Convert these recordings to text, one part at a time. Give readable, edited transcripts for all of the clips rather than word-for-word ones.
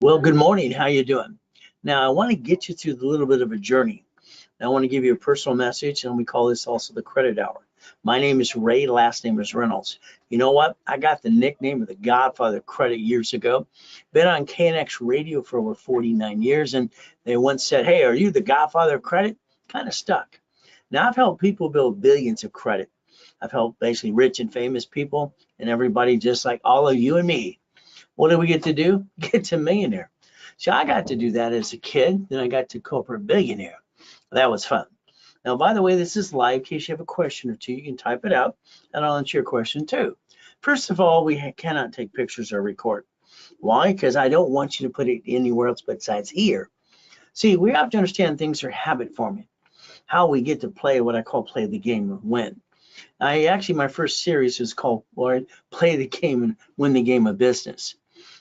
Well, good morning. How you doing? Now, I want to get you through a little bit of a journey. I want to give you a personal message, and we call this also the credit hour. My name is Ray, last name is Reynolds. You know what? I got the nickname of the Godfather of Credit years ago. Been on KNX radio for over 49 years, and they once said, "Hey, are you the Godfather of Credit?" Kind of stuck. Now, I've helped people build billions of credit. I've helped basically rich and famous people and everybody just like all of you and me. What do we get to do? Get to millionaire. So I got to do that as a kid. Then I got to corporate billionaire. That was fun. Now, by the way, this is live. In case you have a question or two, you can type it out and I'll answer your question too. First of all, we cannot take pictures or record. Why? Because I don't want you to put it anywhere else besides here. See, we have to understand things are habit forming. How we get to play what I call play the game of win. I actually, my first series is called Play the Game and Win the Game of Business.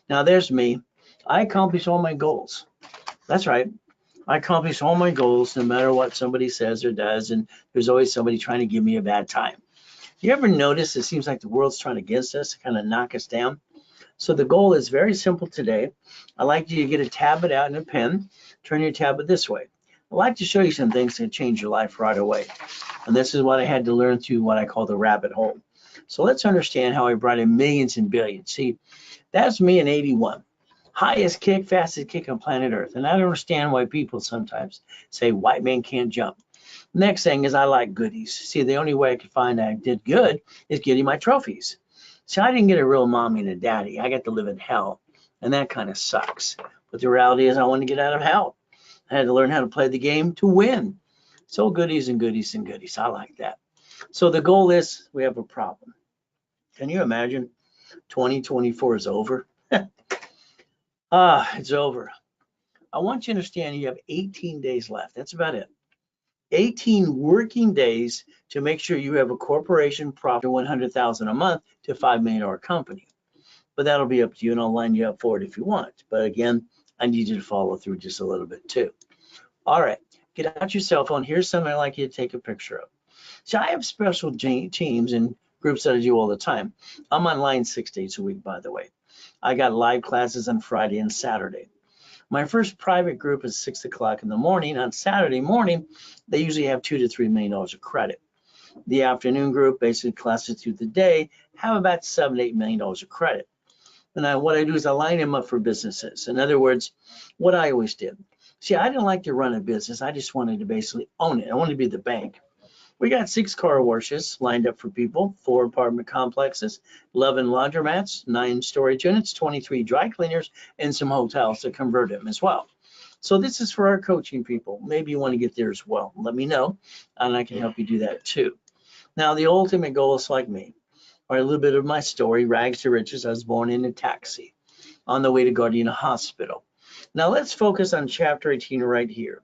Now there's me. I accomplish all my goals. That's right. I accomplish all my goals no matter what somebody says or does, and there's always somebody trying to give me a bad time. You ever notice it seems like the world's trying against us to kind of knock us down? So the goal is very simple today. I'd like you to get a tablet out and a pen, turn your tablet this way. I'd like to show you some things that change your life right away. And this is what I had to learn through what I call the rabbit hole. So let's understand how I brought in millions and billions. See, that's me in 81. Highest kick, fastest kick on planet Earth. And I don't understand why people sometimes say white man can't jump. Next thing is I like goodies. See, the only way I could find I did good is getting my trophies. See, I didn't get a real mommy and a daddy. I got to live in hell. And that kind of sucks. But the reality is I want to get out of hell. I had to learn how to play the game to win. So goodies and goodies and goodies. I like that. So the goal is we have a problem. Can you imagine 2024 is over? It's over. I want you to understand you have 18 days left. That's about it. 18 working days to make sure you have a corporation profit of 100,000 a month to $5 million company. But that'll be up to you, and I'll line you up for it if you want. But again, I need you to follow through just a little bit too. All right, get out your cell phone. Here's something I'd like you to take a picture of. So I have special teams and groups that I do all the time. I'm online 6 days a week, by the way. I got live classes on Friday and Saturday. My first private group is 6 o'clock in the morning. On Saturday morning, they usually have $2 to $3 million of credit. The afternoon group, basically classes through the day, have about $7 to $8 million of credit. And what I do is I line them up for businesses. In other words, what I always did. See, I didn't like to run a business. I just wanted to basically own it. I wanted to be the bank. We got 6 car washes lined up for people, 4 apartment complexes, 11 laundromats, 9 storage units, 23 dry cleaners, and some hotels to convert them as well. So this is for our coaching people. Maybe you want to get there as well. Let me know, and I can help you do that too. Now, the ultimate goal is like me, or a little bit of my story, rags to riches. I was born in a taxi on the way to Gardena Hospital. Now, let's focus on chapter 18 right here.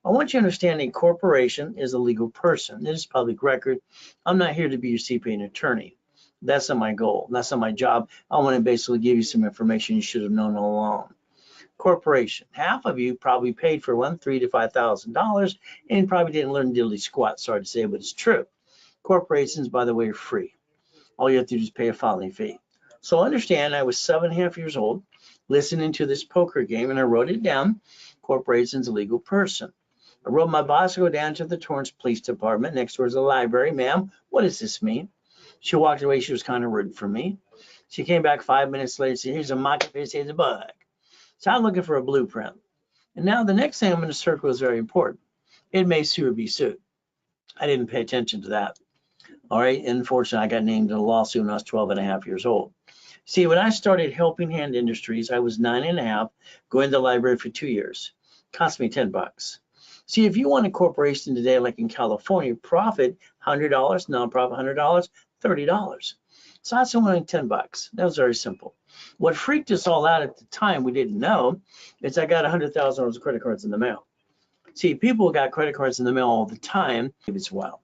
I want you to understand a corporation is a legal person. It is public record. I'm not here to be your CPA and attorney. That's not my goal. That's not my job. I want to basically give you some information you should have known all along. Corporation. Half of you probably paid for one, $3,000 to $5,000, and probably didn't learn diddly squat. Sorry to say, but it's true. Corporations, by the way, are free. All you have to do is pay a filing fee. So understand, I was 7.5 years old, listening to this poker game, and I wrote it down. Corporation's a legal person. I wrote my boss to go down to the Torrance Police Department. Next door is a library. Ma'am, what does this mean? She walked away. She was kind of rude for me. She came back 5 minutes later and said, here's a mock face, here's a bug. So I'm looking for a blueprint. And now the next thing I'm going to circle is very important. It may sue or be sued. I didn't pay attention to that. All right. Unfortunately, I got named in a lawsuit when I was 12.5 years old. See, when I started Helping Hand Industries, I was 9.5, going to the library for 2 years. Cost me $10. See, if you want a corporation today, like in California, profit $100, nonprofit $100, $30. So that's only $10. That was very simple. What freaked us all out at the time, we didn't know, is I got $100,000 of credit cards in the mail. See, people got credit cards in the mail all the time. It's wild.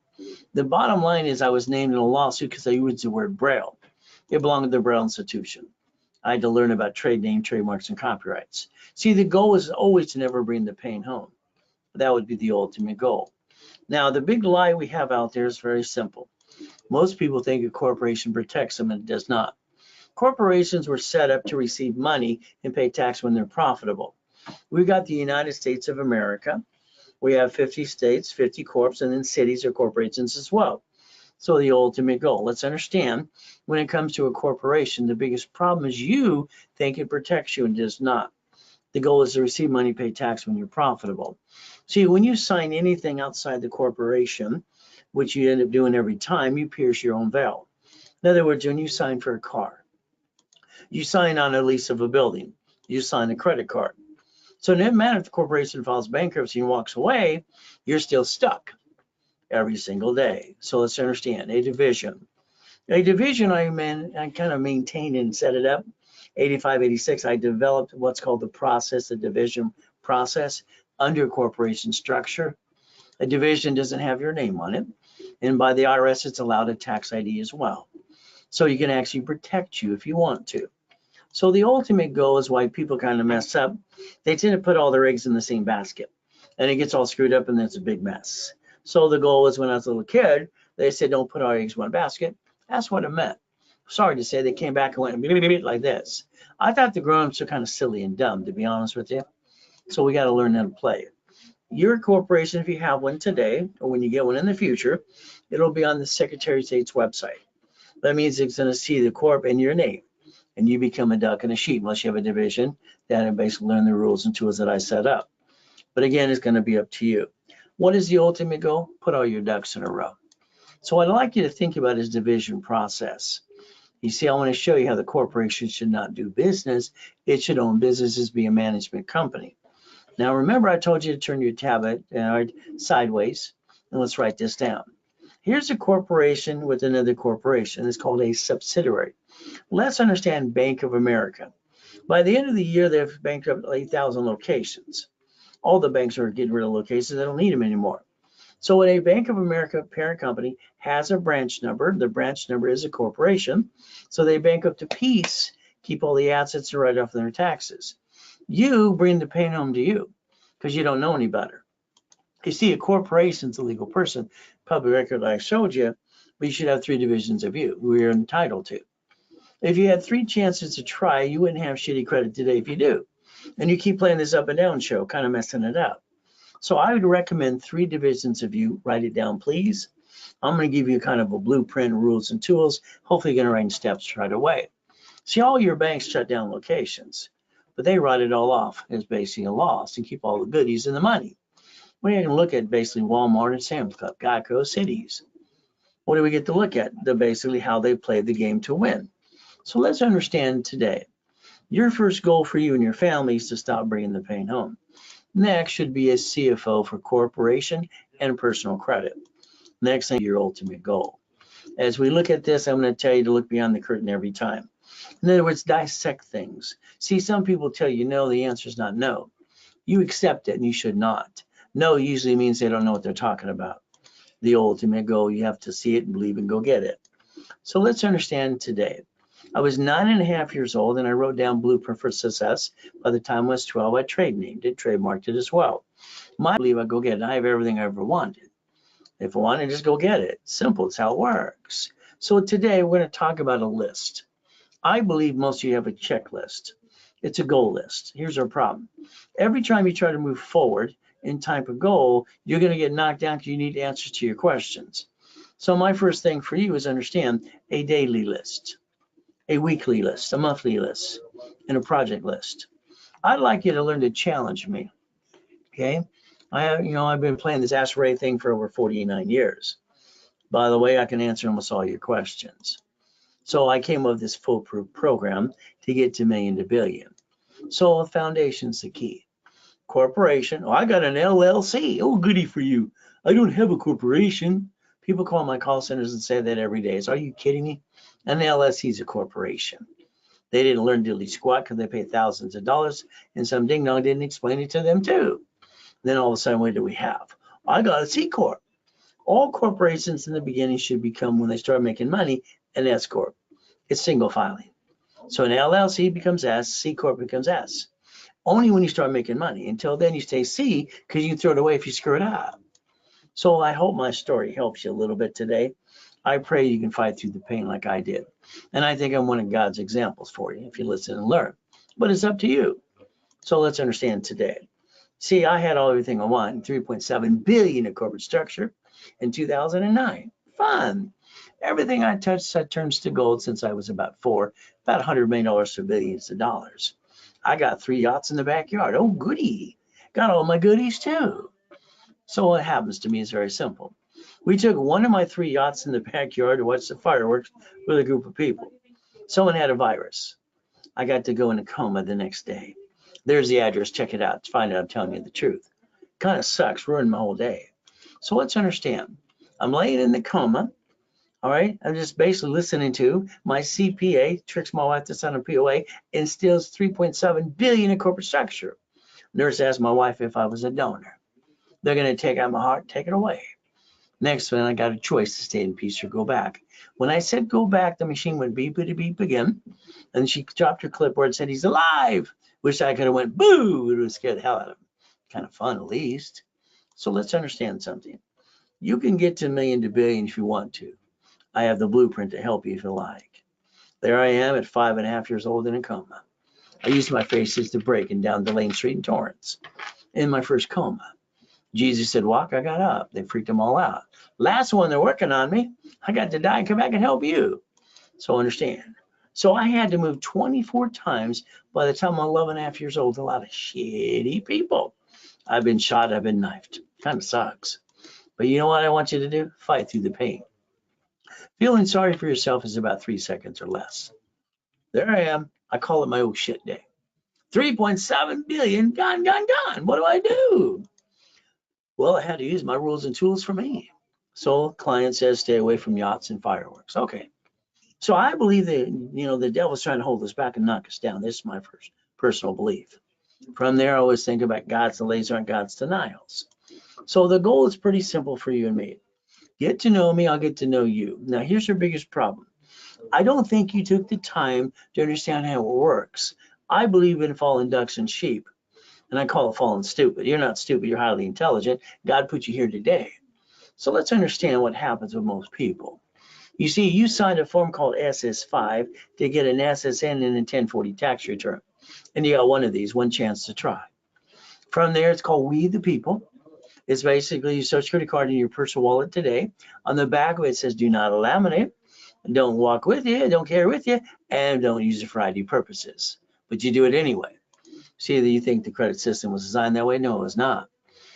The bottom line is I was named in a lawsuit because I used the word Braille. It belonged to the Braille Institution. I had to learn about trade name, trademarks, and copyrights. See, the goal is always to never bring the pain home. That would be the ultimate goal. Now, the big lie we have out there is very simple. Most people think a corporation protects them, and it does not. Corporations were set up to receive money and pay tax when they're profitable. We've got the United States of America. We have 50 states, 50 corps, and then cities or corporations as well. So the ultimate goal, let's understand, when it comes to a corporation, the biggest problem is you think it protects you and does not. The goal is to receive money, pay tax when you're profitable. See, when you sign anything outside the corporation, which you end up doing every time, you pierce your own veil. In other words, when you sign for a car, you sign on a lease of a building, you sign a credit card. So no matter if the corporation files bankruptcy and walks away, you're still stuck every single day. So let's understand a division. A division I kind of maintained and set it up. 85, 86, I developed what's called the process, the division process under corporation structure. A division doesn't have your name on it. And by the IRS, it's allowed a tax ID as well. So you can actually protect you if you want to. So the ultimate goal is why people kind of mess up. They tend to put all their eggs in the same basket and it gets all screwed up and then it's a big mess. So the goal is when I was a little kid, they said, don't put all your eggs in one basket. That's what it meant. Sorry to say, they came back and went like this. I thought the grown-ups are kind of silly and dumb, to be honest with you. So we got to learn how to play it. Your corporation, if you have one today, or when you get one in the future, it'll be on the Secretary of State's website. That means it's going to see the corp and your name, and you become a duck and a sheep unless you have a division that basically learn the rules and tools that I set up. But again, it's going to be up to you. What is the ultimate goal? Put all your ducks in a row. So what I'd like you to think about is division process. You see, I want to show you how the corporation should not do business. It should own businesses, be a management company. Now, remember, I told you to turn your tablet sideways, and let's write this down. Here's a corporation with another corporation. It's called a subsidiary. Let's understand Bank of America. By the end of the year, they've bankrupt 8,000 locations. All the banks are getting rid of locations. They don't need them anymore. So when a Bank of America parent company has a branch number, the branch number is a corporation. So they bankrupt a piece, keep all the assets and write off their taxes. You bring the pain home to you because you don't know any better. You see, a corporation's a legal person, public record like I showed you, but you should have 3 divisions of you who you're entitled to. If you had 3 chances to try, you wouldn't have shitty credit today if you do. And you keep playing this up and down show, kind of messing it up. So I would recommend 3 divisions of you. Write it down, please. I'm going to give you kind of a blueprint, rules, and tools. Hopefully you're going to write in steps right away. See, all your banks shut down locations, but they write it all off as basically a loss and keep all the goodies and the money. We can look at basically Walmart and Sam's Club, Geico, cities. What do we get to look at? Basically how they played the game to win. So let's understand today. Your first goal for you and your family is to stop bringing the pain home. Next should be a CFO for corporation and personal credit. Next thing, your ultimate goal. As we look at this, I'm going to tell you to look beyond the curtain every time. In other words, dissect things. See, some people tell you no, the answer is not no. You accept it and you should not. No usually means they don't know what they're talking about. The ultimate goal, you have to see it and believe and go get it. So let's understand today. I was 9.5 years old and I wrote down Blueprint for Success. By the time I was 12, I tradenamed it, trademarked it as well. I believe I go get it. I have everything I ever wanted. If I want to, just go get it. Simple, it's how it works. So today we're going to talk about a list. I believe most of you have a checklist. It's a goal list. Here's our problem. Every time you try to move forward in type of goal, you're going to get knocked down because you need answers to your questions. So my first thing for you is understand a daily list, a weekly list, a monthly list, and a project list. I'd like you to learn to challenge me. Okay, I've been playing this Ask Ray thing for over 49 years. By the way, I can answer almost all your questions. So I came up with this foolproof program to get to million to billion. So the foundation's the key. Corporation. Oh, I got an LLC. Oh, goody for you. I don't have a corporation. People call my call centers and say that every day. So are you kidding me? An LLC is a corporation. They didn't learn diddly squat because they pay thousands of dollars, and some ding dong didn't explain it to them too. Then all of a sudden, what do we have? I got a C Corp. All corporations in the beginning should become, when they start making money, an S Corp. It's single filing. So an LLC becomes S, C Corp becomes S. Only when you start making money. Until then, you stay C because you can throw it away if you screw it up. So I hope my story helps you a little bit today. I pray you can fight through the pain like I did. And I think I'm one of God's examples for you if you listen and learn. But it's up to you. So let's understand today. See, I had everything I want, 3.7 billion in corporate structure in 2009. Fun. Everything I touched turns to gold since I was about 4, about $100 million to billions of dollars. I got 3 yachts in the backyard. Oh, goody. Got all my goodies too. So what happens to me is very simple. We took one of my 3 yachts in the backyard to watch the fireworks with a group of people. Someone had a virus. I got to go in a coma the next day. There's the address. Check it out. Find out I'm telling you the truth. Kind of sucks. Ruined my whole day. So let's understand. I'm laying in the coma. All right. I'm just basically listening to my CPA tricks my wife to sign a POA and steals 3.7 billion in corporate structure. Nurse asked my wife if I was a donor. They're going to take out my heart, take it away. Next one, I got a choice to stay in peace or go back. When I said go back, the machine went beep, beep, beep again. And she dropped her clipboard and said, he's alive. Wish I could have went boo. It would have scared the hell out of him. Kind of fun, at least. So let's understand something. You can get to a million to billion if you want to. I have the blueprint to help you if you like. There I am at 5.5 years old in a coma. I used my faces to breaking down Delane Street in Torrance in my first coma. Jesus said, walk, I got up. They freaked them all out. Last one, they're working on me. I got to die and come back and help you. So understand. So I had to move 24 times by the time I'm 11.5 years old. A lot of shitty people. I've been shot, I've been knifed. Kind of sucks. But you know what I want you to do? Fight through the pain. Feeling sorry for yourself is about 3 seconds or less. There I am. I call it my oh shit day. 3.7 billion gone, gone, gone. What do I do? Well, I had to use my rules and tools for me. So client says, stay away from yachts and fireworks. Okay. So I believe that, the devil's trying to hold us back and knock us down. This is my first personal belief. From there, I always think about God's delays aren't God's denials. So the goal is pretty simple for you and me. Get to know me, I'll get to know you. Now, here's your biggest problem. I don't think you took the time to understand how it works. I believe in fallen ducks and sheep. And I call it fallen stupid. You're not stupid, you're highly intelligent. God put you here today. So let's understand what happens with most people. You see, you signed a form called SS5 to get an SSN and a 1040 tax return. And you got one of these, one chance to try. From there, it's called We the People. It's basically your Social Security card in your personal wallet today. On the back of it, it says do not laminate, don't walk with you, don't carry with you, and don't use it for ID purposes. But you do it anyway. See that you think the credit system was designed that way? No, it was not.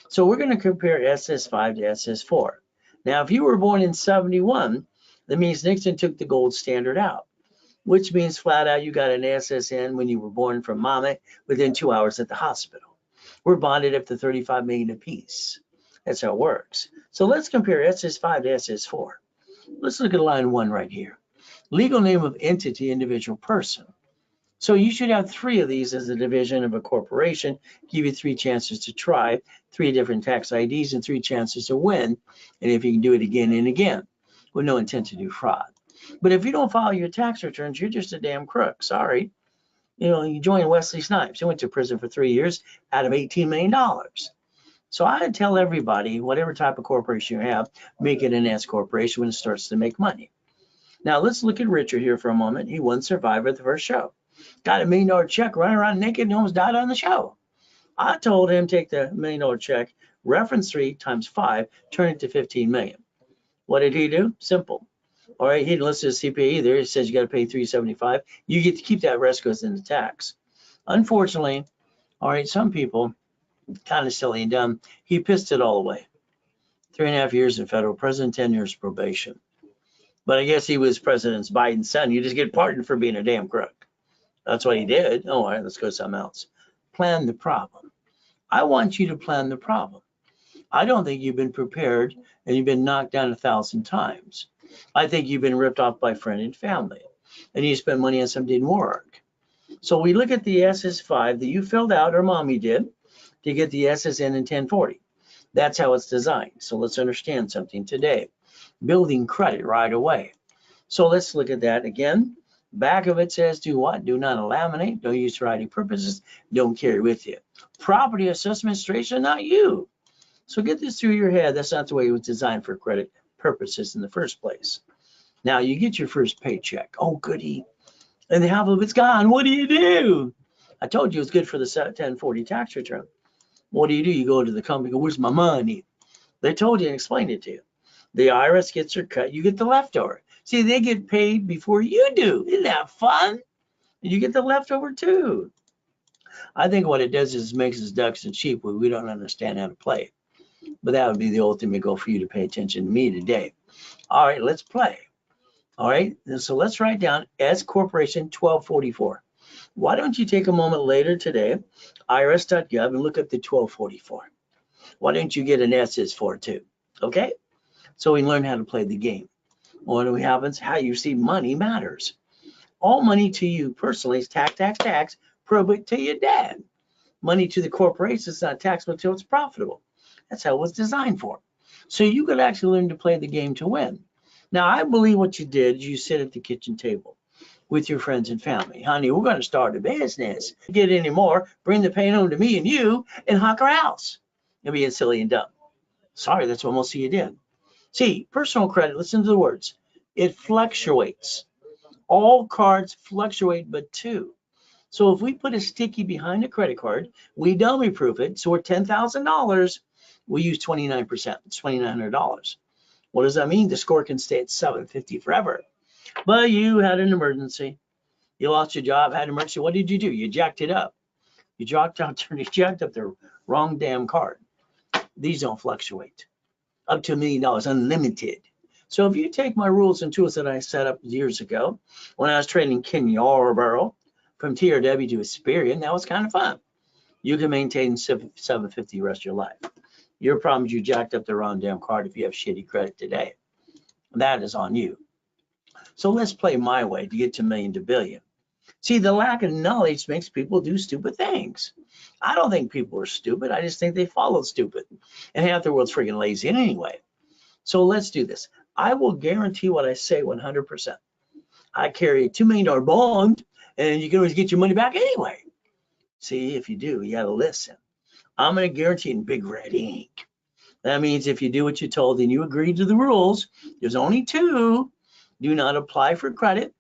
So we're going to compare SS5 to SS4. Now, if you were born in 71, that means Nixon took the gold standard out, which means flat out you got an SSN when you were born from mama within 2 hours at the hospital. We're bonded up to 35 million apiece. That's how it works. So let's compare SS5 to SS4. Let's look at line 1 right here. Legal name of entity, individual person. So you should have 3 of these as a division of a corporation, give you 3 chances to try, 3 different tax IDs and 3 chances to win. And if you can do it again and again with no intent to do fraud. But if you don't file your tax returns, you're just a damn crook. Sorry. You joined Wesley Snipes. He went to prison for 3 years out of $18 million. So I would tell everybody, whatever type of corporation you have, make it an S corporation when it starts to make money. Now let's look at Richard here for a moment. He won Survivor at the first show. Got $1 million check, running around naked and almost died on the show. I told him take the $1 million check, reference 3 times 5, turn it to 15 million. What did he do? Simple. All right, he didn't listen to the CPA either. He says you got to pay $375. You get to keep that, rest goes into tax. Unfortunately, all right, some people, kind of silly and dumb, he pissed it all away. 3.5 years in federal prison, 10 years probation. But I guess he was President Biden's son. You just get pardoned for being a damn crook. That's what he did. All right, let's go to something else. Plan the problem. I want you to plan the problem. I don't think you've been prepared and you've been knocked down 1,000 times. I think you've been ripped off by friend and family and you spent money on something that didn't work. So we look at the SS5 that you filled out or mommy did to get the SSN and 1040. That's how it's designed. So let's understand something today. Building credit right away. So let's look at that again. Back of it says do what? Do not laminate, don't use for ID purposes, don't carry with you. Property assessment administration, not you. So get this through your head. That's not the way it was designed for credit purposes in the first place. Now you get your first paycheck. Oh, goody. And half of it's gone. What do? I told you it's good for the 1040 tax return. What do? You go to the company, go, where's my money? They told you and explained it to you. The IRS gets their cut, you get the leftover. See, they get paid before you do. Isn't that fun? You get the leftover too. I think what it does is makes us ducks and sheep when we don't understand how to play. But that would be the ultimate goal for you to pay attention to me today. All right, let's play. All right, so let's write down S Corporation 1244. Why don't you take a moment later today, irs.gov, and look up the 1244. Why don't you get an S's for it too? Okay, so we learn how to play the game. What happens? How you see money matters. All money to you personally is tax, probate to your dad. Money to the corporation is not taxable until it's profitable. That's how it was designed for. So you could actually learn to play the game to win. Now, I believe what you did is you sit at the kitchen table with your friends and family. Honey, we're going to start a business. Get any more, bring the pain home to me and you, and hawk our house. You're being silly and dumb. Sorry, that's what most of you did. See, personal credit, listen to the words. It fluctuates. All cards fluctuate but two. So if we put a sticky behind a credit card, we dummy proof it. So we're $10,000, we use 29%. It's $2,900. What does that mean? The score can stay at 750 forever. But you had an emergency. You lost your job, had an emergency. What did you do? You jacked it up. You jacked up the wrong damn card. These don't fluctuate. Up to $1 million, unlimited. So if you take my rules and tools that I set up years ago, when I was training Ken Yarborough from TRW to Experian, that was kind of fun. You can maintain 750 the rest of your life. Your problem is you jacked up the wrong damn card if you have shitty credit today. That is on you. So let's play my way to get to million to billion. See, the lack of knowledge makes people do stupid things. I don't think people are stupid. I just think they follow stupid. And half the world's freaking lazy anyway. So let's do this. I will guarantee what I say 100%. I carry a $2 million bond, and you can always get your money back anyway. See, if you do, you got to listen. I'm going to guarantee in big red ink. That means if you do what you're told and you agree to the rules, there's only two. Do not apply for credit.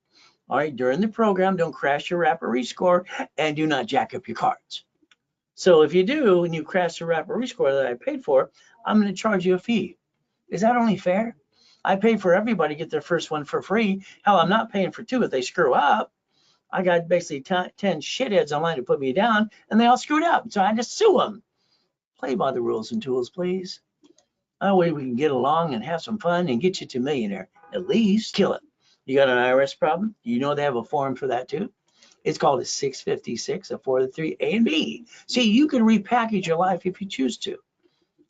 All right, during the program, don't crash your Rapid Rescore, and do not jack up your cards. So if you do, and you crash the Rapid Rescore that I paid for, I'm going to charge you a fee. Is that only fair? I paid for everybody to get their first one for free. Hell, I'm not paying for two if they screw up. I got basically 10 shitheads online to put me down, and they all screwed up. So I had to sue them. Play by the rules and tools, please. That way we can get along and have some fun and get you to millionaire. At least kill it. You got an IRS problem? You know they have a form for that too. It's called a 656, a 403 A and B. See, you can repackage your life if you choose to.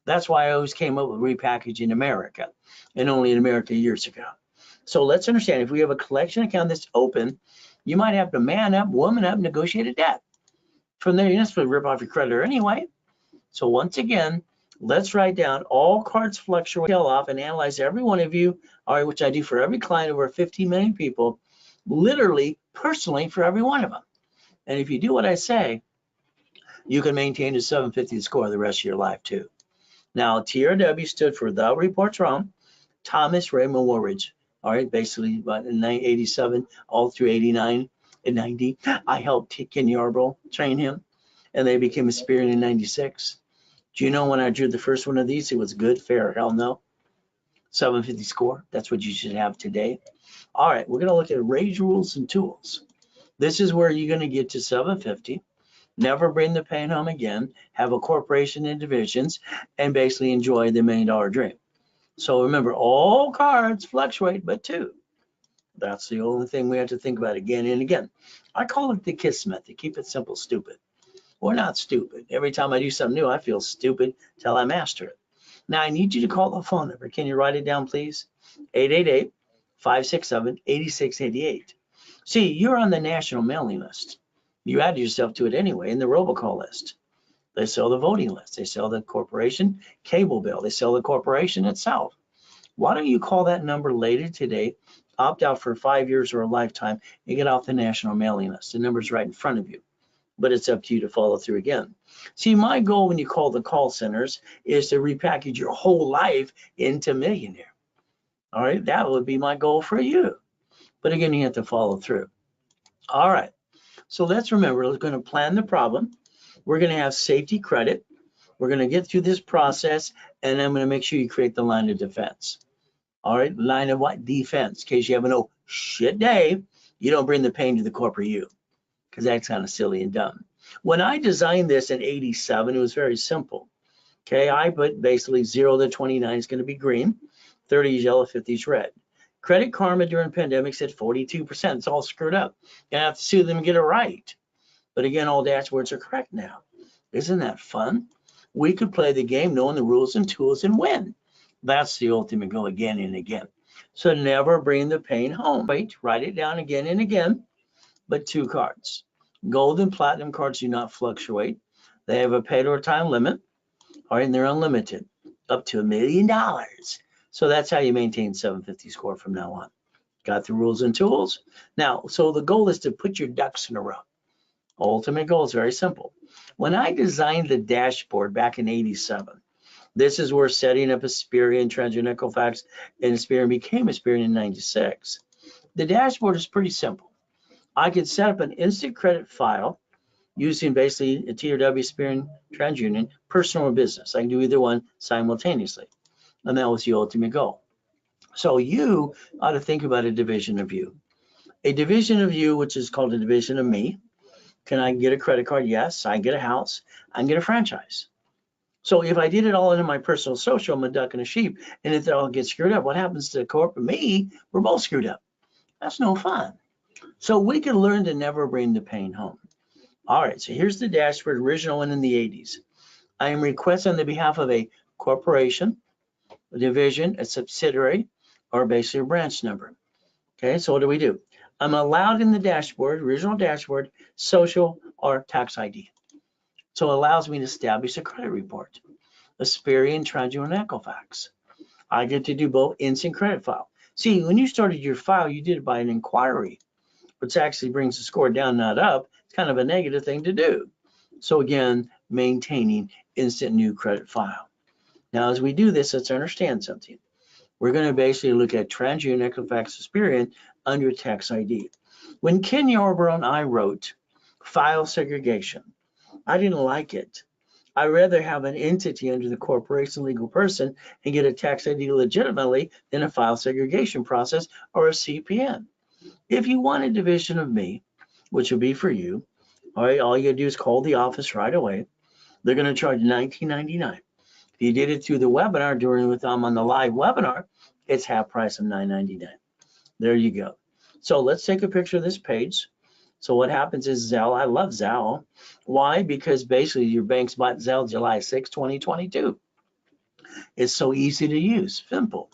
That's why I always came up with repackaging America, and only in America years ago. So let's understand, if we have a collection account that's open, you might have to man up, woman up, negotiate a debt. From there, you're not supposed to rip off your creditor anyway. So once again, let's write down all cards fluctuate, tail off, and analyze every one of you, all right, which I do for every client, over 15 million people, literally, personally, for every one of them. And if you do what I say, you can maintain a 750 score the rest of your life too. Now, TRW stood for The Report's Wrong, Thomas Raymond Woolridge. All right, basically about in 1987 all through 89 and 90. I helped Ken Yarborough train him, and they became a Experian in 96. Do you know when I drew the first one of these, it was good, fair, hell no. 750 score, that's what you should have today. All right, we're gonna look at Rage Rules and Tools. This is where you're gonna get to 750, never bring the pain home again, have a corporation in divisions, and basically enjoy the $1 million dream. So remember, all cards fluctuate but two. That's the only thing we have to think about again and again. I call it the KISS method. Keep it simple, stupid. We're not stupid. Every time I do something new, I feel stupid till I master it. Now, I need you to call the phone number. Can you write it down, please? 888-567-8688. See, you're on the national mailing list. You added yourself to it anyway in the robocall list. They sell the voting list. They sell the corporation cable bill. They sell the corporation itself. Why don't you call that number later today, opt out for 5 years or a lifetime, and get off the national mailing list? The number's right in front of you. but it's up to you to follow through again. See, my goal when you call the call centers is to repackage your whole life into millionaire. All right, that would be my goal for you. But again, you have to follow through. All right, so let's remember, we're going to plan the problem. We're going to have safety credit. We're going to get through this process, and I'm going to make sure you create the line of defense. All right, line of what? Defense. In case you have an oh shit day, you don't bring the pain to the corporate you, because that's kind of silly and dumb. When I designed this in '87, it was very simple. Okay, I put basically 0 to 29 is going to be green, 30 is yellow, 50 is red. Credit Karma during pandemic said 42%. It's all screwed up. You have to sue them and get it right. But again, all dashboards are correct now. Isn't that fun? We could play the game knowing the rules and tools and win. That's the ultimate goal again and again. So never bring the pain home. Wait, write it down again and again, but 2 cards. Gold and platinum cards do not fluctuate. They have a pay or time limit, all right, and they're unlimited, up to $1 million. So that's how you maintain 750 score from now on. Got the rules and tools. Now, so the goal is to put your ducks in a row. Ultimate goal is very simple. When I designed the dashboard back in '87, this is where setting up Experian, TransUnion, Equifax, and Experian became Experian in '96. The dashboard is pretty simple. I could set up an instant credit file using basically a TRW, Experian, TransUnion, personal or business. I can do either one simultaneously. And that was the ultimate goal. So you ought to think about a division of you. A division of you, which is called a division of me. Can I get a credit card? Yes. I can get a house. I can get a franchise. So if I did it all in my personal social, I'm a duck and a sheep. And if it all gets screwed up, what happens to corporate me? We're both screwed up. That's no fun. So we can learn to never bring the pain home. All right. So here's the dashboard, original one in the '80s. I am requesting on the behalf of a corporation, a division, a subsidiary, or basically a branch number. Okay, so what do? I'm allowed in the dashboard, original dashboard, social or tax ID. So it allows me to establish a credit report. Experian, TransUnion, Equifax. I get to do both instant credit file. See, when you started your file, you did it by an inquiry, which actually brings the score down, not up. It's kind of a negative thing to do. So again, maintaining instant new credit file. Now, as we do this, let's understand something. We're going to basically look at TransUnion, Equifax, Experian under tax ID. When Ken Yarborough and I wrote file segregation, I didn't like it. I'd rather have an entity under the corporation legal person and get a tax ID legitimately than a file segregation process or a CPN. If you want a division of me, which will be for you, all right, all you gotta do is call the office right away. They're going to charge $19.99. If you did it through the webinar during with them on the live webinar, it's half price of $9.99. There you go. So let's take a picture of this page. So what happens is Zelle, I love Zelle. Why? Because basically your bank's bought Zelle July 6, 2022. It's so easy to use, simple.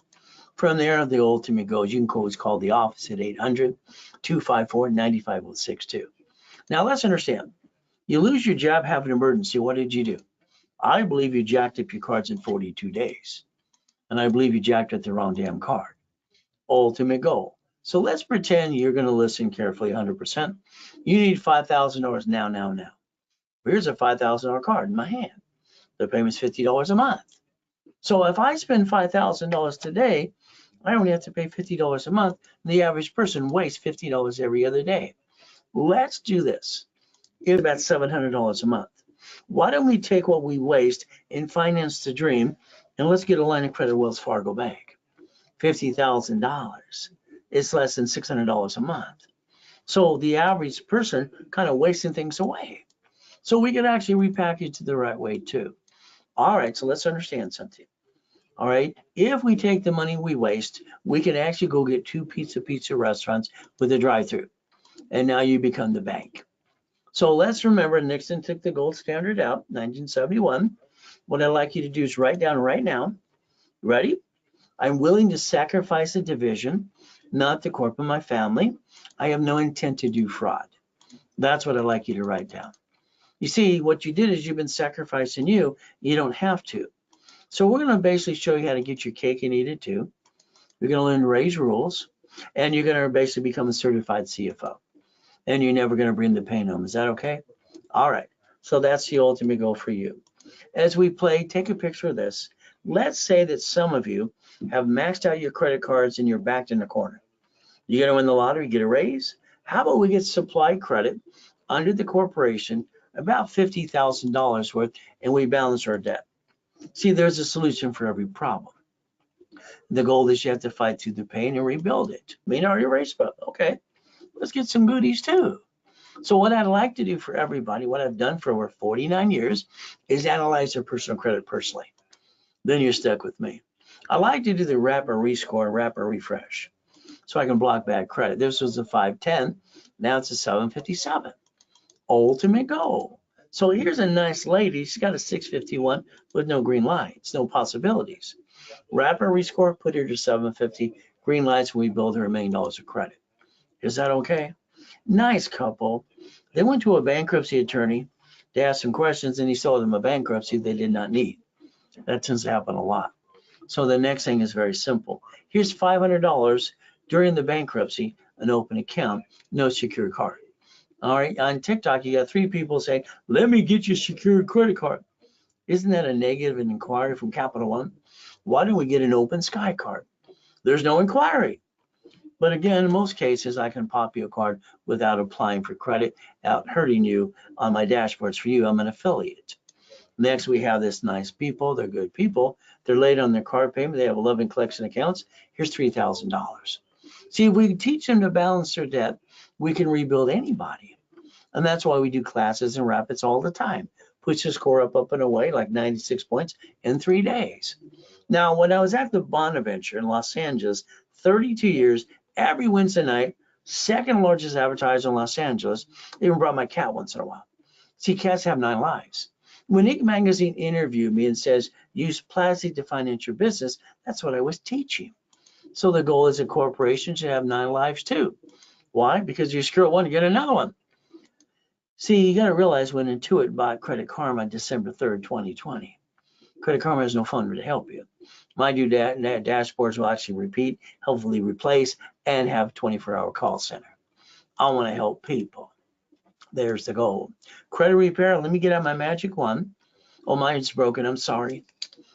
From there, the ultimate goes, you can always call the office at 800-254-9562. Now let's understand, you lose your job, have an emergency, what did you do? I believe you jacked up your cards in 42 days. And I believe you jacked up the wrong damn card. Ultimate goal. So let's pretend you're going to listen carefully 100%. You need $5,000 now. Here's a $5,000 card in my hand. The payment's $50 a month. So if I spend $5,000 today, I only have to pay $50 a month. And the average person wastes $50 every other day. Let's do this. It's about $700 a month. Why don't we take what we waste and finance the dream, and let's get a line of credit at Wells Fargo Bank. $50,000. It's less than $600 a month. So the average person kind of wasting things away. So we can actually repackage it the right way too. All right, so let's understand something. All right, if we take the money we waste, we can actually go get 2 pizza restaurants with a drive-through. And now you become the bank. So let's remember Nixon took the gold standard out, 1971. What I'd like you to do is write down right now. Ready? I'm willing to sacrifice a division, not the corp of my family. I have no intent to do fraud. That's what I'd like you to write down. You see, what you did is you've been sacrificing you. You don't have to. So we're going to basically show you how to get your cake and eat it too. You're going to learn to raise rules, and you're going to basically become a certified CFO. And you're never going to bring the pain home. Is that okay? All right, so that's the ultimate goal for you. As we play, take a picture of this. Let's say that some of you have maxed out your credit cards and you're backed in the corner. You're going to win the lottery, get a raise. How about we get supply credit under the corporation, about $50,000 worth, and we balance our debt? See, there's a solution for every problem. The goal is you have to fight through the pain and rebuild it. Minority race, but okay, let's get some goodies too. So what I'd like to do for everybody, what I've done for over 49 years, is analyze their personal credit personally. Then you're stuck with me. I like to do the wrap or rescore, wrap or refresh, so I can block bad credit. This was a 510, now it's a 757. Ultimate goal. So here's a nice lady, she's got a 651 with no green lights, no possibilities. Wrap or rescore, put her to 750, green lights, we build her $1 million of credit. Is that okay? Nice couple. They went to a bankruptcy attorney to ask some questions and he sold them a bankruptcy they did not need. That tends to happen a lot. So the next thing is very simple. Here's $500 during the bankruptcy, an open account, no secure card. All right, on TikTok, you got 3 people saying, let me get you a secured credit card. Isn't that a negative inquiry from Capital One? Why don't we get an open sky card? There's no inquiry. But again, in most cases, I can pop you a card without applying for credit, without hurting you on my dashboards for you. I'm an affiliate. Next, we have this nice people. They're good people. They're late on their card payment. They have 11 collection accounts. Here's $3,000. See, if we teach them to balance their debt, we can rebuild anybody. And that's why we do classes and rapids all the time. Push the score up and away like 96 points in 3 days. Now, when I was at the Bonaventure in Los Angeles, 32 years, every Wednesday night, second largest advertiser in Los Angeles, they even brought my cat once in a while. See, cats have 9 lives. When Inc. Magazine interviewed me and says, use plastic to finance your business, that's what I was teaching. So the goal is a corporation should have 9 lives too. Why? Because you screw one, you get another one. See, you got to realize when Intuit bought Credit Karma December 3rd, 2020, Credit Karma has no fund to help you. My new dashboards will actually repeat, hopefully replace, and have 24-hour call center. I want to help people. There's the goal. Credit repair, let me get out my magic one. Oh, mine's broken, I'm sorry.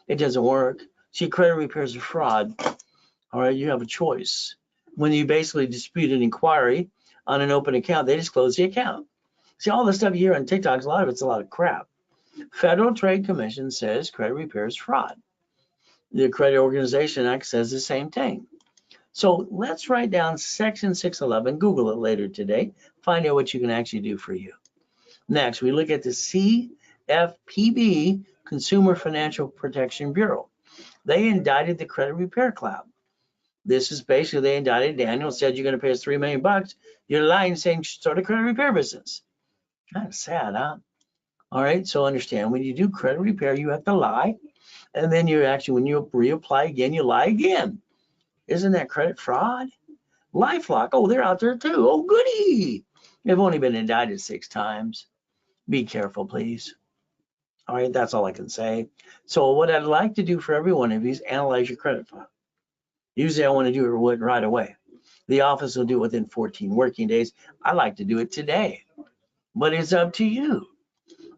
It doesn't work. See, credit repair is a fraud. All right, you have a choice. When you basically dispute an inquiry on an open account, they just close the account. See, all the stuff you hear on TikTok, a lot of it's a lot of crap. Federal Trade Commission says credit repair is fraud. The Credit Organization Act says the same thing. So let's write down Section 611, Google it later today, find out what you can actually do for you. Next, we look at the CFPB, Consumer Financial Protection Bureau. They indicted the Credit Repair Club. This is basically, they indicted Daniel, said you're going to pay us $3 million. You're lying, saying start a credit repair business. Kind of sad, huh? All right, so understand, when you do credit repair, you have to lie. And then you actually, when you reapply again, you lie again. Isn't that credit fraud? LifeLock, oh, they're out there too. Oh, goody. They've only been indicted 6 times. Be careful, please. All right, that's all I can say. So what I'd like to do for every one of you is analyze your credit file. Usually I want to do it right away. The office will do it within 14 working days. I like to do it today, but it's up to you.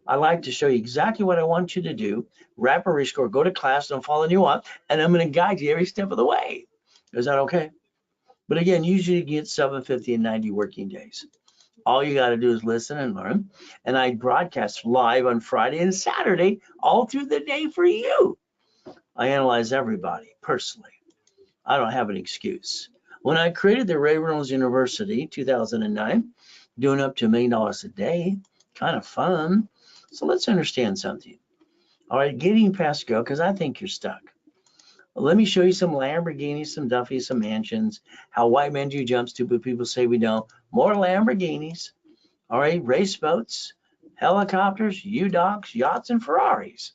I like to show you exactly what I want you to do. Wrap or rescore, go to class, don't follow you up, and I'm going to guide you every step of the way. Is that okay? But again, usually you get 750 and 90 working days. All you got to do is listen and learn. And I broadcast live on Friday and Saturday, all through the day for you. I analyze everybody personally. I don't have an excuse. When I created the Ray Reynolds University, 2009, doing up to $1 million a day, kind of fun. So let's understand something. All right, getting past go, because I think you're stuck. Let me show you some Lamborghinis, some Duffys, some mansions, how white men do jumps to, but people say we don't. More Lamborghinis, all right, race boats, helicopters, U-Docks, yachts, and Ferraris.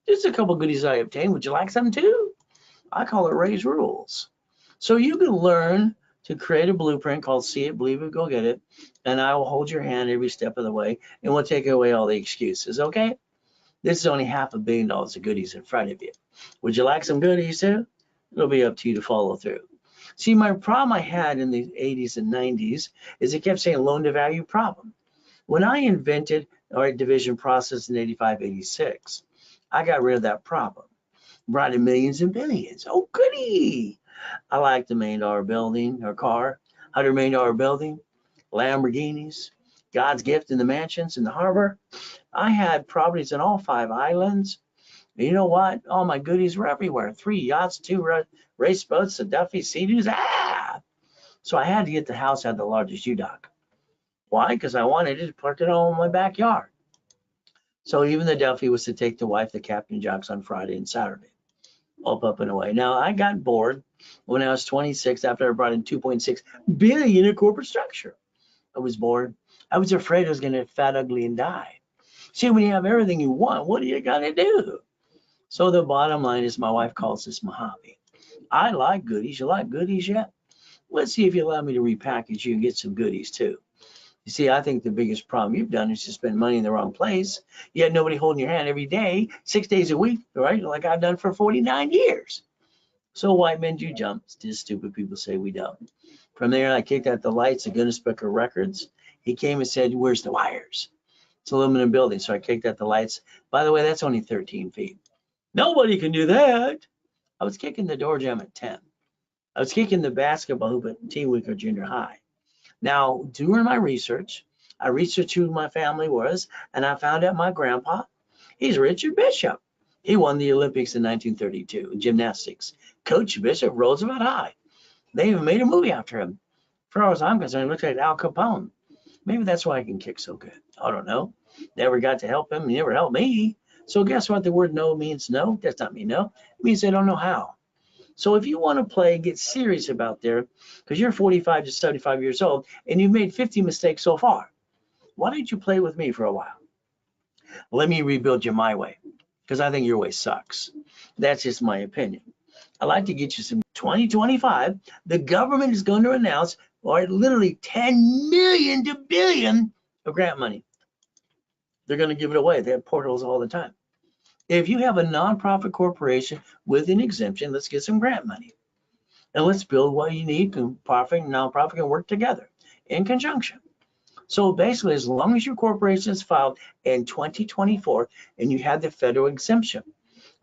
Just a couple goodies I obtained. Would you like some too? I call it Ray's Rules. So you can learn to create a blueprint called See It, Believe It, Go Get It, and I will hold your hand every step of the way, and we'll take away all the excuses, okay? This is only $500 million of goodies in front of you. Would you like some goodies too? It'll be up to you to follow through. See, my problem I had in the 80s and 90s is it kept saying loan to value problem. When I invented All right, division process in 85, 86. I got rid of that problem. Brought in millions and billions. Oh, goody. I like the $1 million building or car, $100 million building, Lamborghinis, God's gift in the mansions in the harbor. I had properties in all 5 islands. You know what? All my goodies were everywhere. 3 yachts, 2 race boats, a Duffy, Sea-Doos. So I had to get the house that had the largest U-Dock. Why? Because I wanted it to park it all in my backyard. So even the Duffy was to take the wife to Captain Jack's on Friday and Saturday. Up and away. Now, I got bored when I was 26 after I brought in 2.6 billion in corporate structure. I was bored. I was afraid I was going to get fat, ugly, and die. See, when you have everything you want, what are you going to do? So the bottom line is my wife calls this Mojave. I like goodies. You like goodies yet? Let's see if you allow me to repackage you and get some goodies too. You see, I think the biggest problem you've done is to spend money in the wrong place. You had nobody holding your hand every day, 6 days a week, right? Like I've done for 49 years. So white men do jump. Just stupid people say we don't. From there, I kicked out the lights, the Guinness Book of Records. He came and said, where's the wires? It's an aluminum building. So I kicked out the lights. By the way, that's only 13 feet. Nobody can do that. I was kicking the door jam at 10. I was kicking the basketball hoop at Tewinkle Junior High. Now, during my research, I researched who my family was, and I found out my grandpa, he's Richard Bishop. He won the Olympics in 1932 in gymnastics. Coach Bishop, Roosevelt High. They even made a movie after him. As far as I'm concerned, it looks like Al Capone. Maybe that's why I can kick so good. I don't know. Never got to help him. He never helped me. So guess what the word no means no? Does not mean no. It means I don't know how. So if you want to play, get serious about there, because you're 45 to 75 years old and you've made 50 mistakes so far. Why don't you play with me for a while? Let me rebuild you my way, because I think your way sucks. That's just my opinion. I'd like to get you some 2025. The government is going to announce, or literally 10 million to billion of grant money. They're going to give it away. They have portals all the time. If you have a nonprofit corporation with an exemption, let's get some grant money. And let's build what you need, and profit and nonprofit can work together in conjunction. So basically, as long as your corporation is filed in 2024 and you have the federal exemption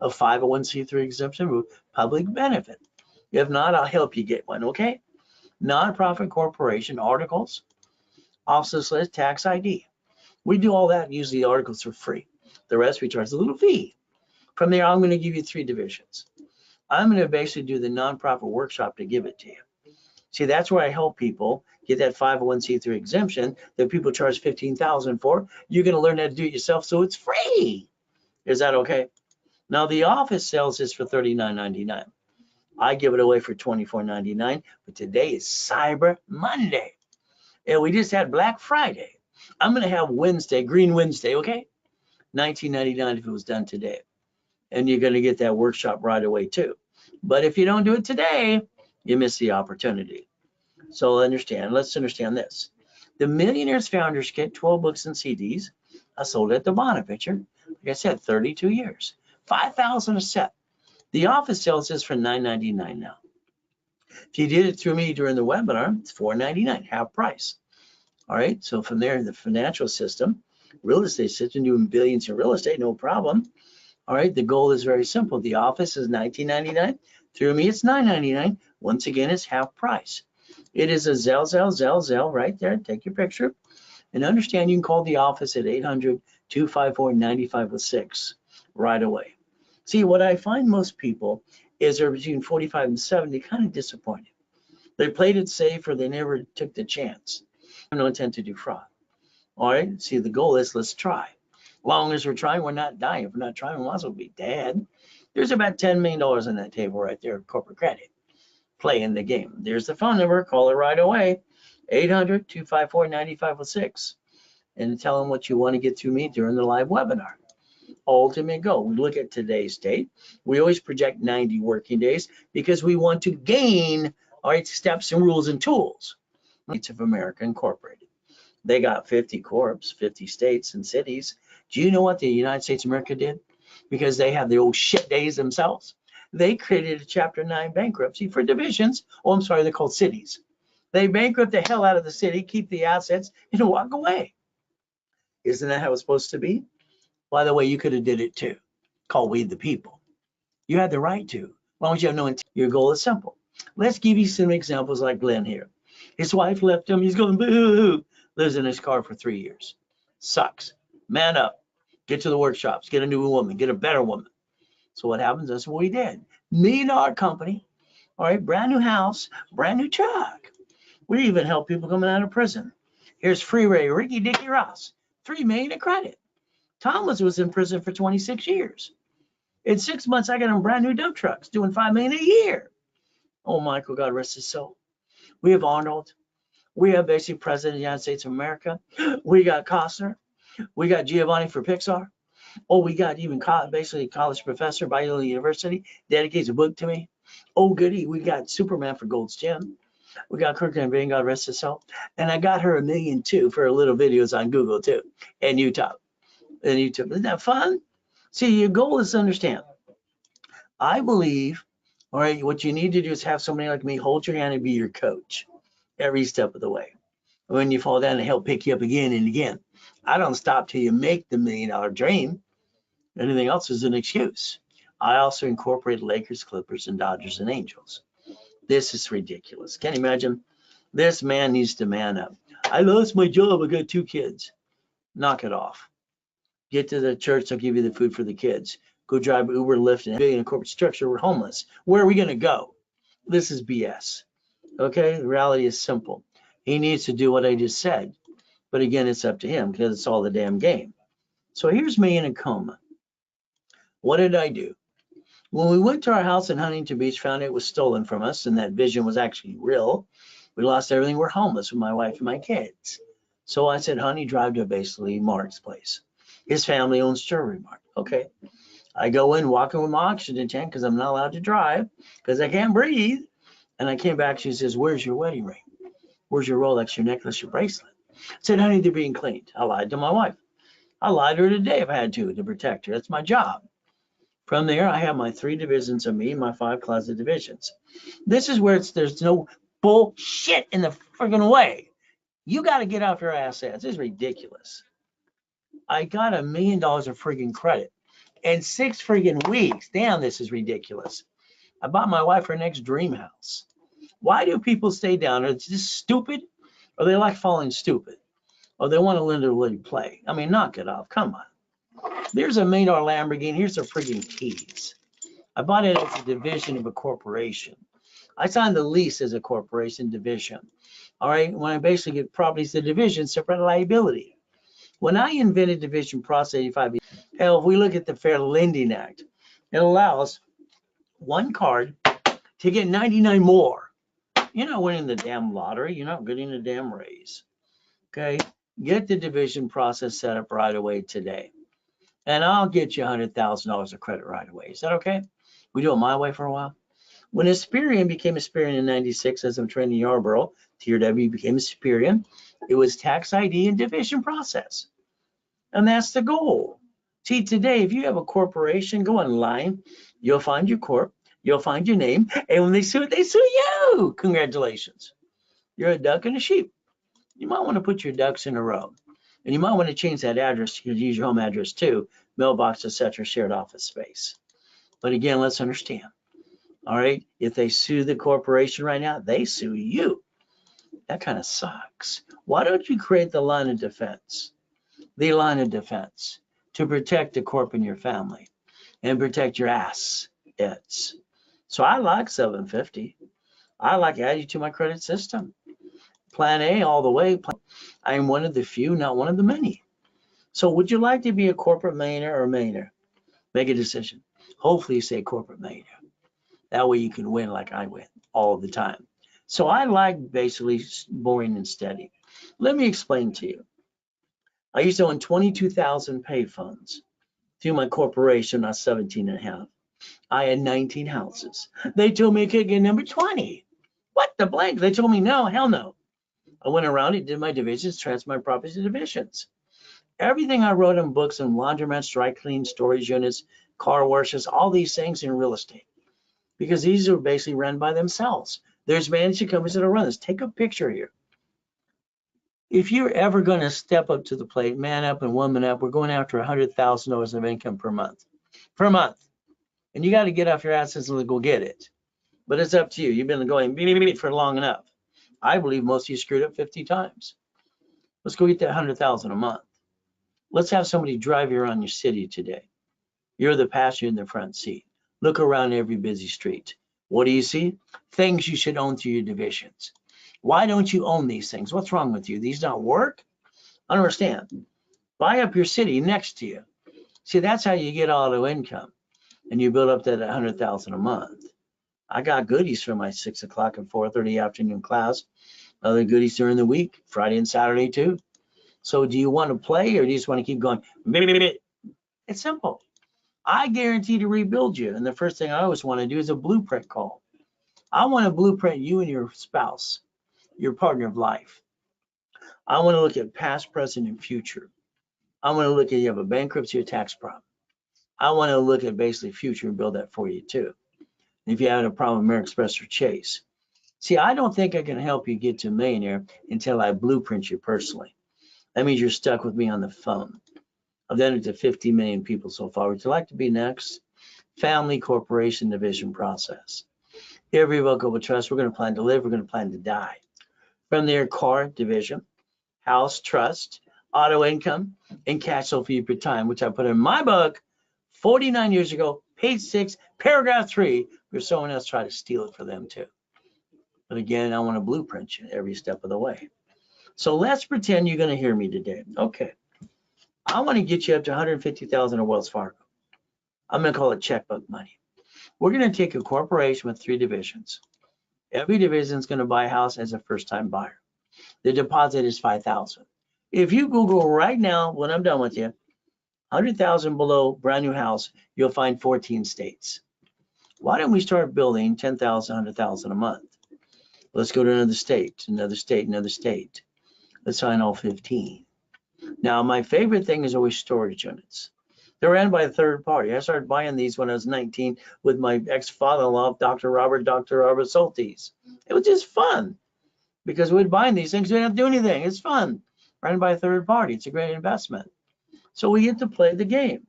of 501c3 exemption with public benefit. If not, I'll help you get one, okay? Nonprofit corporation articles, office list, tax ID. We do all that and use the articles for free. The rest we charge a little fee. From there, I'm going to give you 3 divisions. I'm going to basically do the nonprofit workshop to give it to you. See, that's where I help people get that 501c3 exemption that people charge $15,000 for. You're going to learn how to do it yourself, so it's free. Is that okay? Now, the office sells this for $39.99. I give it away for $24.99, but today is Cyber Monday. And we just had Black Friday. I'm going to have Wednesday, Green Wednesday, okay? $19.99 if it was done today. And you're going to get that workshop right away too. But if you don't do it today, you miss the opportunity. So let's understand this. The Millionaires Founders Kit, 12 books and CDs, I sold at the Bonaventure. Like I said, 32 years, $5,000 a set. The office sells this for $9.99 now. If you did it through me during the webinar, it's $4.99, half price. All right, so from there, the financial system, real estate system, doing billions in real estate, no problem. All right, the goal is very simple. The office is $19.99. Through me, it's $9.99. Once again, it's half price. It is a Zelle right there. Take your picture. And understand you can call the office at 800-254-9506 right away. See, what I find most people is they're between 45 and 70, kind of disappointed. They played it safe or they never took the chance. I have no intent to do fraud. All right, see, the goal is let's try. Long as we're trying, we're not dying. If we're not trying, we might as well be dead. There's about $10 million on that table right there, corporate credit. Play in the game. There's the phone number. Call it right away, 800-254-9506, and tell them what you want to get through me during the live webinar. Ultimate goal. We look at today's date. We always project 90 working days because we want to gain, all right, steps and rules and tools. States of America Incorporated. They got 50 corps, 50 states and cities. Do you know what the United States of America did? Because they have the old shit days themselves. They created a Chapter 9 bankruptcy for divisions. Oh, I'm sorry, they're called cities. They bankrupt the hell out of the city, keep the assets, and walk away. Isn't that how it's supposed to be? By the way, you could have did it too. Call We the People. You had the right to. Why don't you have no intent? Your goal is simple. Let's give you some examples like Glenn here. His wife left him. He's going boo-hoo. Lives in his car for 3 years. Sucks. Man up. Get to the workshops. Get a new woman. Get a better woman. So what happens? That's what we did. $1 million company. All right. Brand new house. Brand new truck. We even help people coming out of prison. Here's Free Ray, Ricky Dicky Ross. $3 million in credit. Thomas was in prison for 26 years. In 6 months, I got him brand new dump trucks doing $5 million a year. Oh, Michael, God rest his soul. We have Arnold. We have basically President of the United States of America. We got Costner. We got Giovanni for Pixar. Oh, we got even basically college professor by Yale University dedicates a book to me. Oh, goody. We got Superman for Gold's Gym. We got Kirk and Van, God rest his soul. And I got her $1 million too for her little videos on Google too and YouTube. And YouTube. Isn't that fun? See, your goal is to understand. I believe, all right, what you need to do is have somebody like me hold your hand and be your coach every step of the way. When you fall down, and help pick you up again and again. I don't stop till you make the $1 million dream. Anything else is an excuse. I also incorporate Lakers, Clippers, and Dodgers and Angels. This is ridiculous. Can't you imagine? This man needs to man up. I lost my job. I got 2 kids. Knock it off. Get to the church. They'll give you the food for the kids. Go drive Uber, Lyft, and be in a corporate structure. We're homeless. Where are we going to go? This is BS. Okay? The reality is simple. He needs to do what I just said. But again, it's up to him because it's all the damn game. So here's me in a coma. What did I do? When we went to our house in Huntington Beach, found it was stolen from us, and that vision was actually real. We lost everything. We're homeless with my wife and my kids. So I said, honey, drive to basically Mark's place. His family owns Jewelry Mart. Okay. I go in, walking with my oxygen tank because I'm not allowed to drive because I can't breathe. And I came back. She says, where's your wedding ring? Where's your Rolex, your necklace, your bracelet? I said, honey, they're being cleaned. I lied to my wife. I lied to her today if I had to protect her. That's my job. From there, I have my 3 divisions of me, my 5 closet divisions. This is where there's no bullshit in the friggin' way. You got to get off your ass. This is ridiculous. I got $1 million of friggin' credit in 6 friggin' weeks. Damn, this is ridiculous. I bought my wife her next dream house. Why do people stay down? Are they just stupid? Or they like falling stupid? Or they want to learn to really play? I mean, knock it off. Come on. There's a $1 million Lamborghini. Here's the friggin' keys. I bought it as a division of a corporation. I signed the lease as a corporation division. All right. When I basically get properties, the division, separate liability. When I invented Division Process 85, hell, if we look at the Fair Lending Act, it allows one card to get 99 more. You're not winning the damn lottery. You're not getting a damn raise. Okay. Get the division process set up right away today. And I'll get you $100,000 of credit right away. Is that okay? We do it my way for a while. When Experian became Experian in 96, as I'm training Yarborough, Tier W became Experian. It was tax ID and division process. And that's the goal. See, today, if you have a corporation, go online, you'll find your corp, you'll find your name, and when they sue you. Congratulations. You're a duck and a sheep. You might want to put your ducks in a row. And you might want to change that address. You can use your home address too, mailbox, etc., shared office space. But again, let's understand. All right, if they sue the corporation right now, they sue you. That kind of sucks. Why don't you create the line of defense? The line of defense to protect the corp and your family and protect your assets. So I like 750. I like adding to my credit system. Plan A all the way. I am one of the few, not one of the many. So would you like to be a corporate millionaire or millionaire? Make a decision. Hopefully you say corporate millionaire. That way you can win like I win all the time. So I like basically boring and steady. Let me explain to you. I used to own 22,000 pay funds through my corporation, not 17 and a half. I had 19 houses. They told me I could get number 20. What the blank? They told me no, hell no. I went around and did my divisions, transferred my properties to divisions. Everything I wrote in books on laundromats, dry clean, storage units, car washes, all these things in real estate. Because these are basically run by themselves. There's management companies that are run this. Take a picture here. If you're ever going to step up to the plate, man up and woman up, we're going after $100,000 of income per month. And you got to get off your asses and go get it. But it's up to you. You've been going beep, beep, beep for long enough. I believe most of you screwed up 50 times. Let's go get that 100,000 a month. Let's have somebody drive you around your city today. You're the passenger in the front seat. Look around every busy street. What do you see? Things you should own through your divisions. Why don't you own these things? What's wrong with you? These don't work? I don't understand. Buy up your city next to you. See, that's how you get auto income. And you build up that 100,000 a month. I got goodies for my 6 o'clock and 4:30 afternoon class. Other goodies during the week, Friday and Saturday too. So do you want to play or do you just want to keep going? It's simple. I guarantee to rebuild you. And the first thing I always want to do is a blueprint call. I want to blueprint you and your spouse, your partner of life. I want to look at past, present, and future. I want to look at you have a bankruptcy or tax problem. I want to look at basically future and build that for you too. If you have a problem with American Express or Chase. See, I don't think I can help you get to a millionaire until I blueprint you personally. That means you're stuck with me on the phone. I've done it to 50 million people so far. Would you like to be next? Family, corporation, division process. Irrevocable trust, we're going to plan to live, we're going to plan to die. From there, car, division, house, trust, auto income, and cash flow for you per time, which I put in my book 49 years ago, page 6, paragraph 3, where someone else tried to steal it for them too. But again, I want to blueprint you every step of the way. So let's pretend you're going to hear me today. Okay. I want to get you up to 150,000 at Wells Fargo. I'm going to call it checkbook money. We're going to take a corporation with 3 divisions. Every division is going to buy a house as a first-time buyer. The deposit is $5,000. If you Google right now, when I'm done with you, 100,000 below brand new house, you'll find 14 states. Why don't we start building 10,000, 100,000 a month? Let's go to another state, another state, another state. Let's sign all 15. Now, my favorite thing is always storage units. They're ran by a third party. I started buying these when I was 19 with my ex-father-in-law, Dr. Robert Soltis. It was just fun because we'd buy these things. We didn't have to do anything. It's fun. Ran by a third party. It's a great investment. So we get to play the game.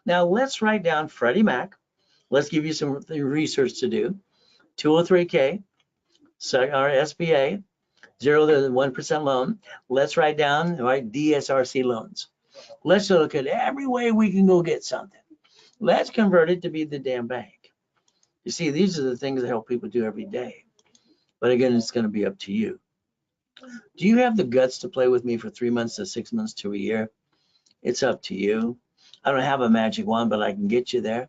Now, let's write down Freddie Mac. Let's give you some research to do. 203K, our SBA, 0 to 1% loan. Let's write down DSRC loans. Let's look at every way we can go get something. Let's convert it to be the damn bank. You see, these are the things that help people do every day. But again, it's going to be up to you. Do you have the guts to play with me for 3 months to 6 months to a year? It's up to you. I don't have a magic wand, but I can get you there.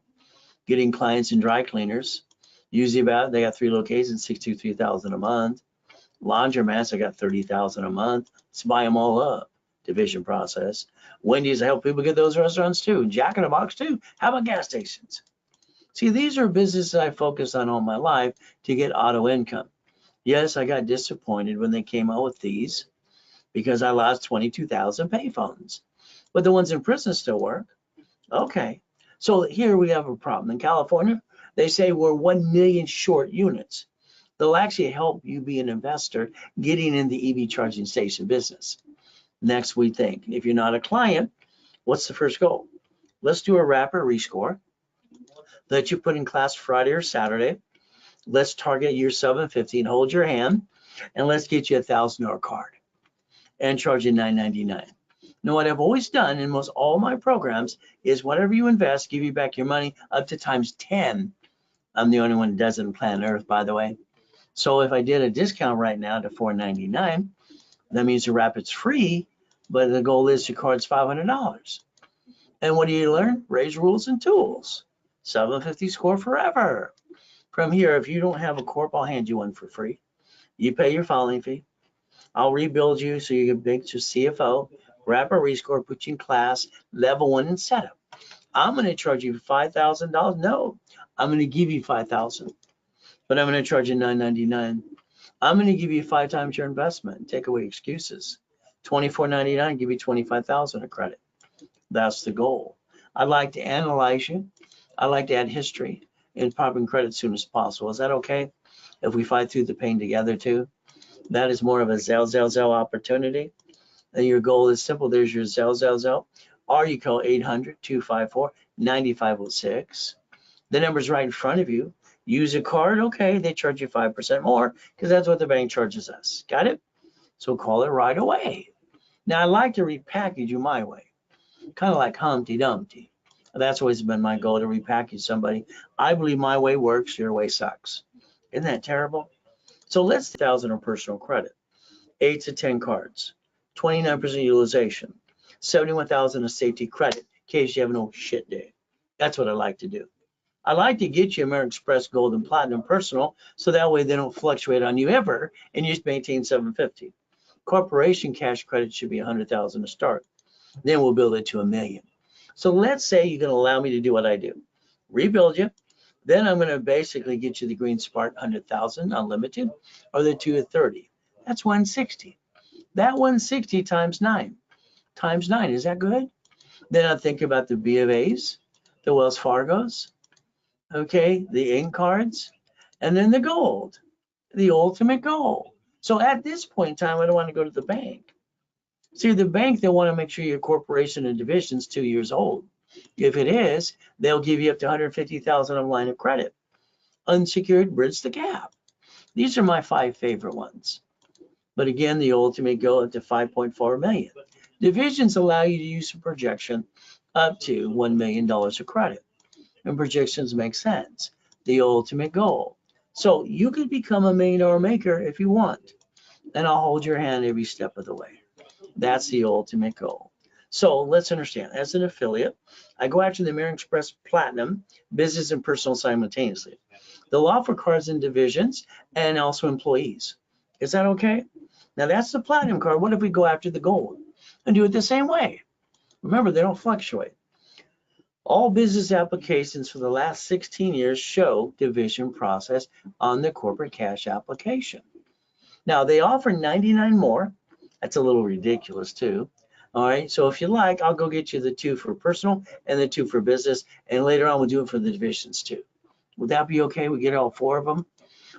Getting clients and dry cleaners. Usually they got 3 locations, $63,000 a month. Laundromats, I got 30,000 a month. Let's buy them all up. Division process. Wendy's, I help people get those restaurants too. Jack in the Box too. How about gas stations? See, these are businesses I focused on all my life to get auto income. Yes, I got disappointed when they came out with these because I lost 22,000 payphones. But the ones in prison still work. Okay. So here we have a problem. In California, they say we're 1 million short units. They'll actually help you be an investor getting in the EV charging station business. Next, we think, if you're not a client, what's the first goal? Let's do a rapid rescore. Let you put in class Friday or Saturday. Let's target year 750 and hold your hand. And let's get you a $1,000 card and charge you $9.99. Now, what I've always done in most all my programs is whatever you invest, give you back your money up to times 10. I'm the only one that does it on planet Earth, by the way. So if I did a discount right now to $4.99, that means the Rapid's free, but the goal is your card's $500. And what do you learn? Raise rules and tools. 750 score forever. From here, if you don't have a corp, I'll hand you one for free. You pay your filing fee. I'll rebuild you so you can make your CFO, rapid rescore, put you in class, level 1 and setup. I'm going to charge you $5,000. No, I'm going to give you $5,000, but I'm going to charge you $9.99. I'm going to give you 5 times your investment. Take away excuses. $24.99, give you $25,000 of credit. That's the goal. I'd like to analyze you. I'd like to add history and pop in credit as soon as possible. Is that okay? If we fight through the pain together too? That is more of a Zell opportunity. And your goal is simple. There's your Zelle. Or you call 800-254-9506. The number's right in front of you. Use a card, okay, they charge you 5% more because that's what the bank charges us. Got it? So call it right away. Now, I like to repackage you my way, kind of like Humpty Dumpty. That's always been my goal, to repackage somebody. I believe my way works, your way sucks. Isn't that terrible? So let's 1,000 of personal credit, 8 to 10 cards, 29% utilization, 71,000 of safety credit in case you have no shit day. That's what I like to do. I like to get you American Express Gold and Platinum Personal, so that way they don't fluctuate on you ever, and you just maintain 750. Corporation cash credit should be 100,000 to start. Then we'll build it to $1 million. So let's say you're going to allow me to do what I do, rebuild you. Then I'm going to basically get you the Green Spark 100,000 unlimited, or the 230. That's 160. That 160 times 9. Times 9, is that good? Then I think about the B of A's, the Wells Fargos, okay, the ink cards, and then the gold, the ultimate goal. So at this point in time, I don't want to go to the bank. See, the bank, they want to make sure your corporation and division's 2 years old. If it is, they'll give you up to 150,000 of line of credit. Unsecured, bridge the gap. These are my 5 favorite ones. But again, the ultimate goal up to 5.4 million. Divisions allow you to use a projection up to $1 million of credit. And projections make sense. The ultimate goal. So you could become a $1 million maker if you want. And I'll hold your hand every step of the way. That's the ultimate goal. So let's understand, as an affiliate, I go after the American Express Platinum, business and personal simultaneously. They'll offer cards and divisions and also employees. Is that okay? Now that's the Platinum card. What if we go after the gold and do it the same way? Remember, they don't fluctuate. All business applications for the last 16 years show division process on the corporate cash application. Now they offer 99 more. That's a little ridiculous too. All right, so if you like, I'll go get you the 2 for personal and the 2 for business, and later on we'll do it for the divisions too. Would that be okay? We get all 4 of them,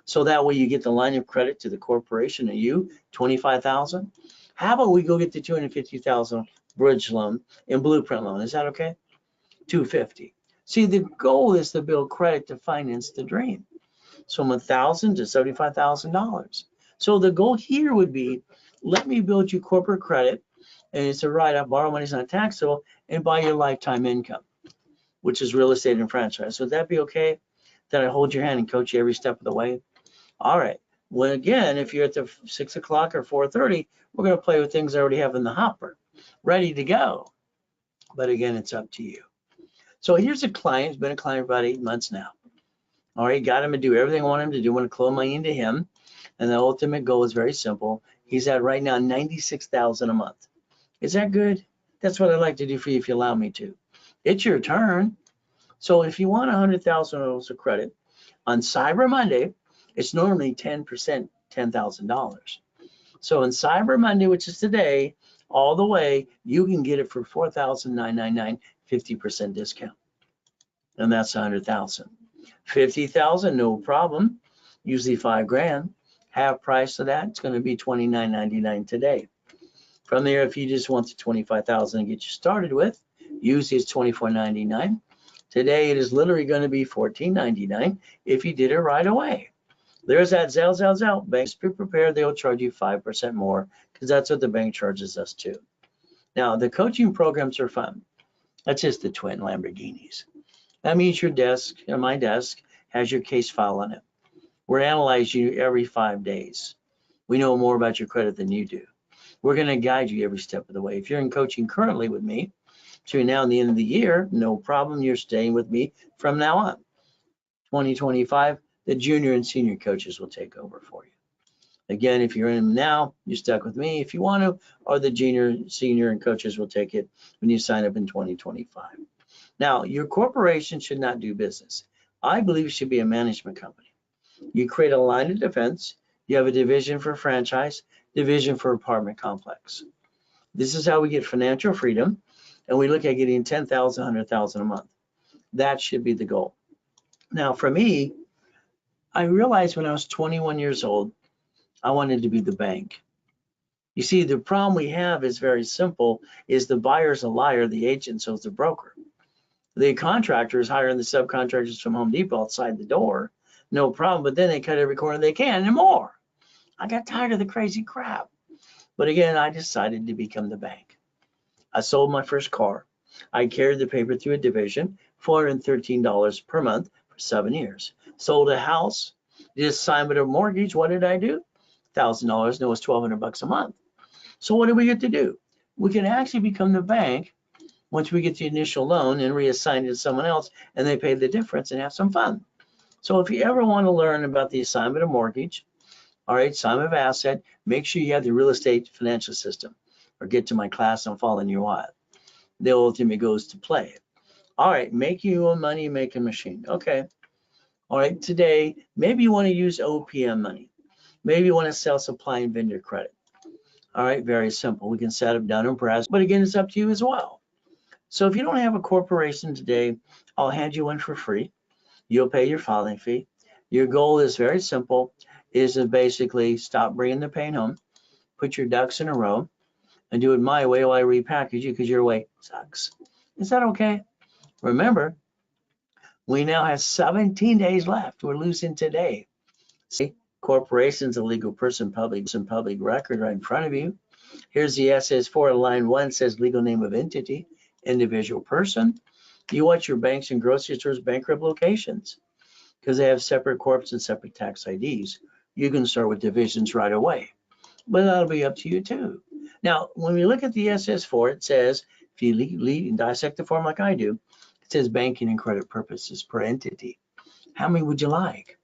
so that way you get the line of credit to the corporation and you 25,000. How about we go get the 250,000 bridge loan and blueprint loan? Is that okay? 250. See, the goal is to build credit to finance the dream. So from $1,000 to $75,000. So the goal here would be, let me build you corporate credit, and it's a write-off, borrow money is not taxable, and buy your lifetime income, which is real estate and franchise. So would that be okay? That I hold your hand and coach you every step of the way? All right. Well, again, if you're at the 6 o'clock or 4:30, we're going to play with things I already have in the hopper, ready to go. But again, it's up to you. So here's a client, he's been a client for about 8 months now. All right, got him to do everything I want him to do. I want to clone money into him. And the ultimate goal is very simple. He's at right now 96,000 a month. Is that good? That's what I'd like to do for you if you allow me to. It's your turn. So if you want $100,000 of credit on Cyber Monday, it's normally 10%, $10,000. So in Cyber Monday, which is today, all the way, you can get it for $4,999, 50% discount. And that's 100,000. 50,000, no problem. Usually $5,000. Half price of that, it's going to be $29.99 today. From there, if you just want the 25,000 to get you started with, usually it's $24.99. Today, it is literally going to be $14.99 if you did it right away. There's that Zelle. Banks, be prepared, they'll charge you 5% more because that's what the bank charges us too. Now, the coaching programs are fun. That's just the twin Lamborghinis. That means your desk, and my desk, has your case file on it. We're analyzing you every 5 days. We know more about your credit than you do. We're going to guide you every step of the way. If you're in coaching currently with me, between now and the end of the year, no problem, you're staying with me from now on. 2025, the junior and senior coaches will take over for you. Again, if you're in them now, you're stuck with me if you want to, or the junior, senior, and coaches will take it when you sign up in 2025. Now, your corporation should not do business. I believe it should be a management company. You create a line of defense. You have a division for franchise, division for apartment complex. This is how we get financial freedom, and we look at getting 10,000, 100,000 a month. That should be the goal. Now, for me, I realized when I was 21 years old, I wanted to be the bank. You see, the problem we have is very simple, is the buyer's a liar, the agent so's the broker. The contractor is hiring the subcontractors from Home Depot outside the door, no problem, but then they cut every corner they can and more. I got tired of the crazy crap. But again, I decided to become the bank. I sold my first car. I carried the paper through a division, $413 per month for 7 years. Sold a house, did assignment of mortgage. What did I do? $1,000, and it was $1,200 a month. So what do we get to do? We can actually become the bank once we get the initial loan and reassign it to someone else, and they pay the difference and have some fun. So if you ever want to learn about the assignment of mortgage, all right, assignment of asset, make sure you have the real estate financial system, or get to my class on following your wild. The ultimate goes to play. All right, make your own money making machine. Okay. All right, today, maybe you want to use OPM money. Maybe you want to sell supply and vendor credit. All right, very simple. We can set up Dun & Bradstreet, but again, it's up to you as well. So if you don't have a corporation today, I'll hand you one for free. You'll pay your filing fee. Your goal is very simple, is to basically stop bringing the pain home, put your ducks in a row, and do it my way while I repackage you, because your way sucks. Is that okay? Remember, we now have 17 days left. We're losing today. See, corporation's a legal person, public record right in front of you. Here's the SS4, line 1 says legal name of entity, individual person. You watch your banks and grocery stores bankrupt locations because they have separate corps and separate tax IDs. You can start with divisions right away, but that'll be up to you too. Now, when we look at the SS4, it says, if you lead and dissect the form like I do, it says banking and credit purposes per entity. How many would you like?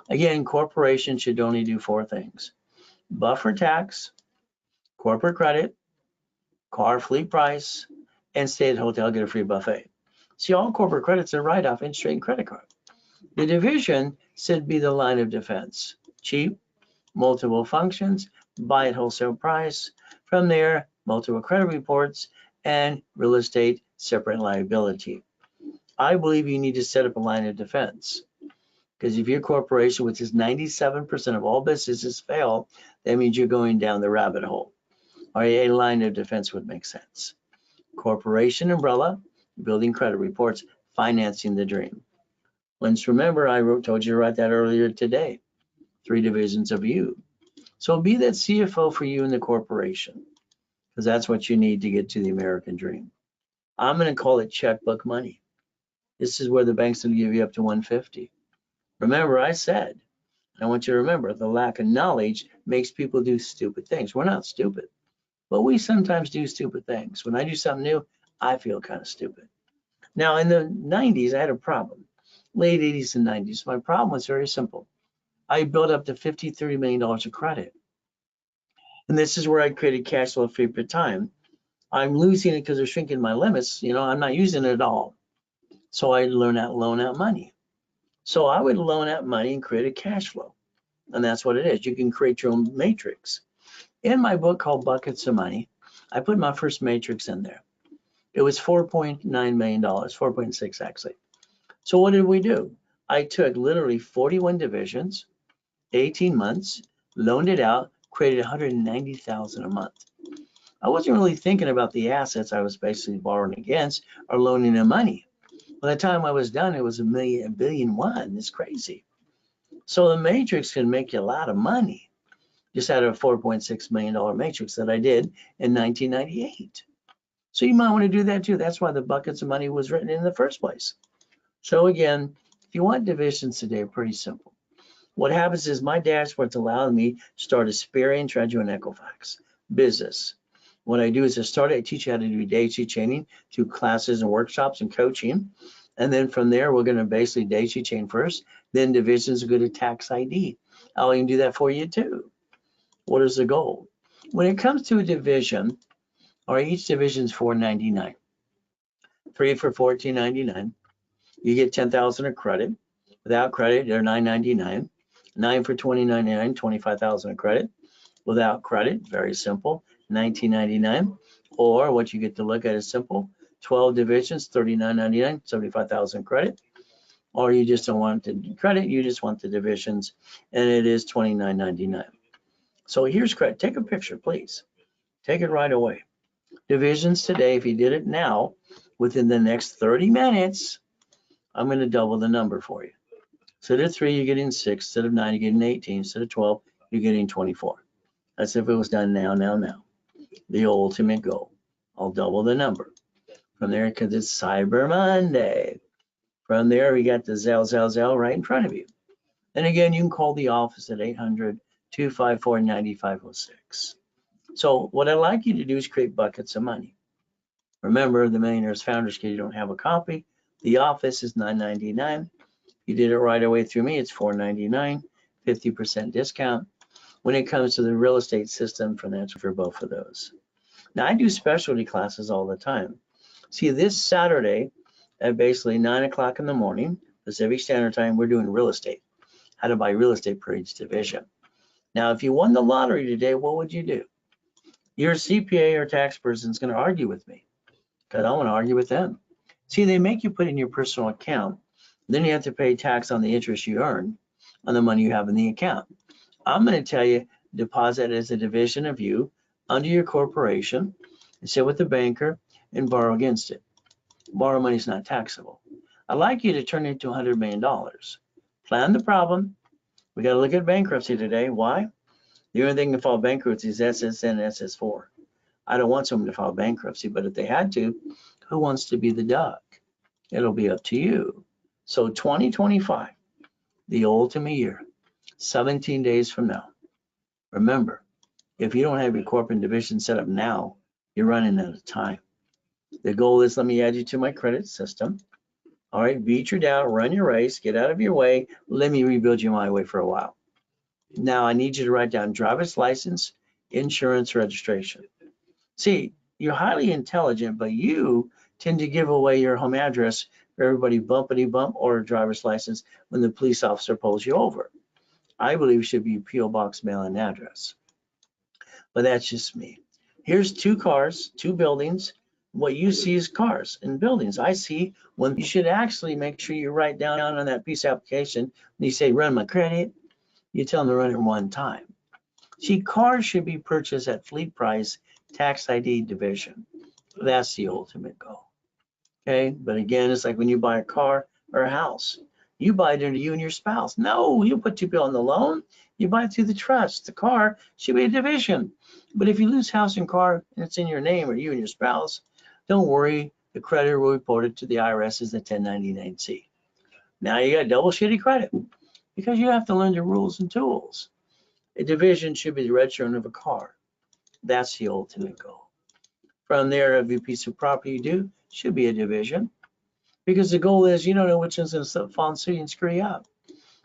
Again, corporations should only do 4 things: buffer tax, corporate credit, car fleet price, and stay at hotel, get a free buffet. See, all corporate credits are write-off interest rate and credit card. The division should be the line of defense: cheap, multiple functions, buy at wholesale price. From there, multiple credit reports, and real estate separate liability. I believe you need to set up a line of defense, because if your corporation, which is 97% of all businesses, fail, that means you're going down the rabbit hole. Or a line of defense would make sense. Corporation umbrella, building credit reports, financing the dream. Let's remember, I told you to write that earlier today. 3 divisions of you. So be that CFO for you in the corporation, because that's what you need to get to the American dream. I'm going to call it checkbook money. This is where the banks will give you up to 150. Remember, I said, I want you to remember, the lack of knowledge makes people do stupid things. We're not stupid, but we sometimes do stupid things. When I do something new, I feel kind of stupid. Now, in the 90s, I had a problem. Late 80s and 90s. My problem was very simple. I built up to $50, $30 million of credit. And this is where I created cash flow free per time. I'm losing it because they're shrinking my limits. You know, I'm not using it at all. So I learned how to loan out money. So I would loan out money and create a cash flow. And that's what it is. You can create your own matrix. In my book called Buckets of Money, I put my first matrix in there. It was $4.9 million, 4.6 actually. So what did we do? I took literally 41 divisions, 18 months, loaned it out, created $190,000 a month. I wasn't really thinking about the assets I was basically borrowing against or loaning them money. By the time I was done, it was $1.1 billion. It's crazy. So the matrix can make you a lot of money. Just out of a $4.6 million matrix that I did in 1998. So you might want to do that too. That's why the Buckets of Money was written in the first place. So again, if you want divisions today, pretty simple. What happens is my dashboard's allowing me to start Experian, Treasury, and Equifax business. What I do is I teach you how to do daisy chaining through classes and workshops and coaching. And then from there, we're going to basically daisy chain first, then divisions go to tax ID. I'll even do that for you too. What is the goal? When it comes to a division, or each division is $4.99, 3 for $14.99. You get 10,000 of credit. Without credit, they're $9.99. 9 for $20.99, 25,000 of credit. Without credit, very simple, $19.99. Or what you get to look at is simple, 12 divisions, $39.99, 75,000 credit. Or you just don't want the credit, you just want the divisions, and it is $29.99. So here's credit. Take a picture, please. Take it right away. Divisions today, if you did it now, within the next 30 minutes, I'm going to double the number for you. Instead of 3, you're getting 6. Instead of 9, you're getting 18. Instead of 12, you're getting 24. That's if it was done now. The ultimate goal. I'll double the number. From there, because it's Cyber Monday. From there, we got the Zelle right in front of you. And again, you can call the office at 800-254-9506. So what I'd like you to do is create buckets of money. Remember, the Millionaires Founders Kit, you don't have a copy. The office is $9.99. You did it right away through me, it's $4.99, 50% discount. When it comes to the real estate system, financial for both of those. Now, I do specialty classes all the time. See, this Saturday at basically 9 o'clock in the morning, Pacific Standard Time, we're doing real estate. How to buy real estate per each division. Now, if you won the lottery today, what would you do? Your CPA or tax person is going to argue with me because I want to argue with them. See, they make you put in your personal account. Then you have to pay tax on the interest you earn on the money you have in the account. I'm going to tell you, deposit as a division of you under your corporation and sit with the banker and borrow against it. Borrow money is not taxable. I'd like you to turn it into $100 million. Plan the problem. We got to look at bankruptcy today. Why? The only thing to file bankruptcy is SSN and SS4. I don't want someone to file bankruptcy, but if they had to, who wants to be the duck? It'll be up to you. So 2025, the ultimate year, 17 days from now. Remember, if you don't have your corporate division set up now, you're running out of time. The goal is, let me add you to my credit system. All right, beat your doubt, run your race, get out of your way. Let me rebuild you my way for a while. Now I need you to write down driver's license, insurance, registration. See, you're highly intelligent, but you tend to give away your home address for everybody bumpity bump or a driver's license when the police officer pulls you over. I believe it should be P.O. Box mail-in address. But that's just me. Here's 2 cars, 2 buildings. What you see is cars and buildings. I see when you should actually make sure you write down on that piece of application, when you say run my credit, you tell them to run it 1 time. See, cars should be purchased at fleet price, tax ID division. That's the ultimate goal. Okay, but again, it's like when you buy a car or a house, you buy it into you and your spouse. No, you put 2 people on the loan, you buy it through the trust. The car should be a division. But if you lose house and car and it's in your name or you and your spouse, don't worry, the creditor will report it to the IRS as a 1099-C. Now you got double shitty credit because you have to learn the rules and tools. A division should be the registration of a car. That's the ultimate goal. From there, every piece of property you do should be a division because the goal is you don't know which one's going to fall in suit and screw you up.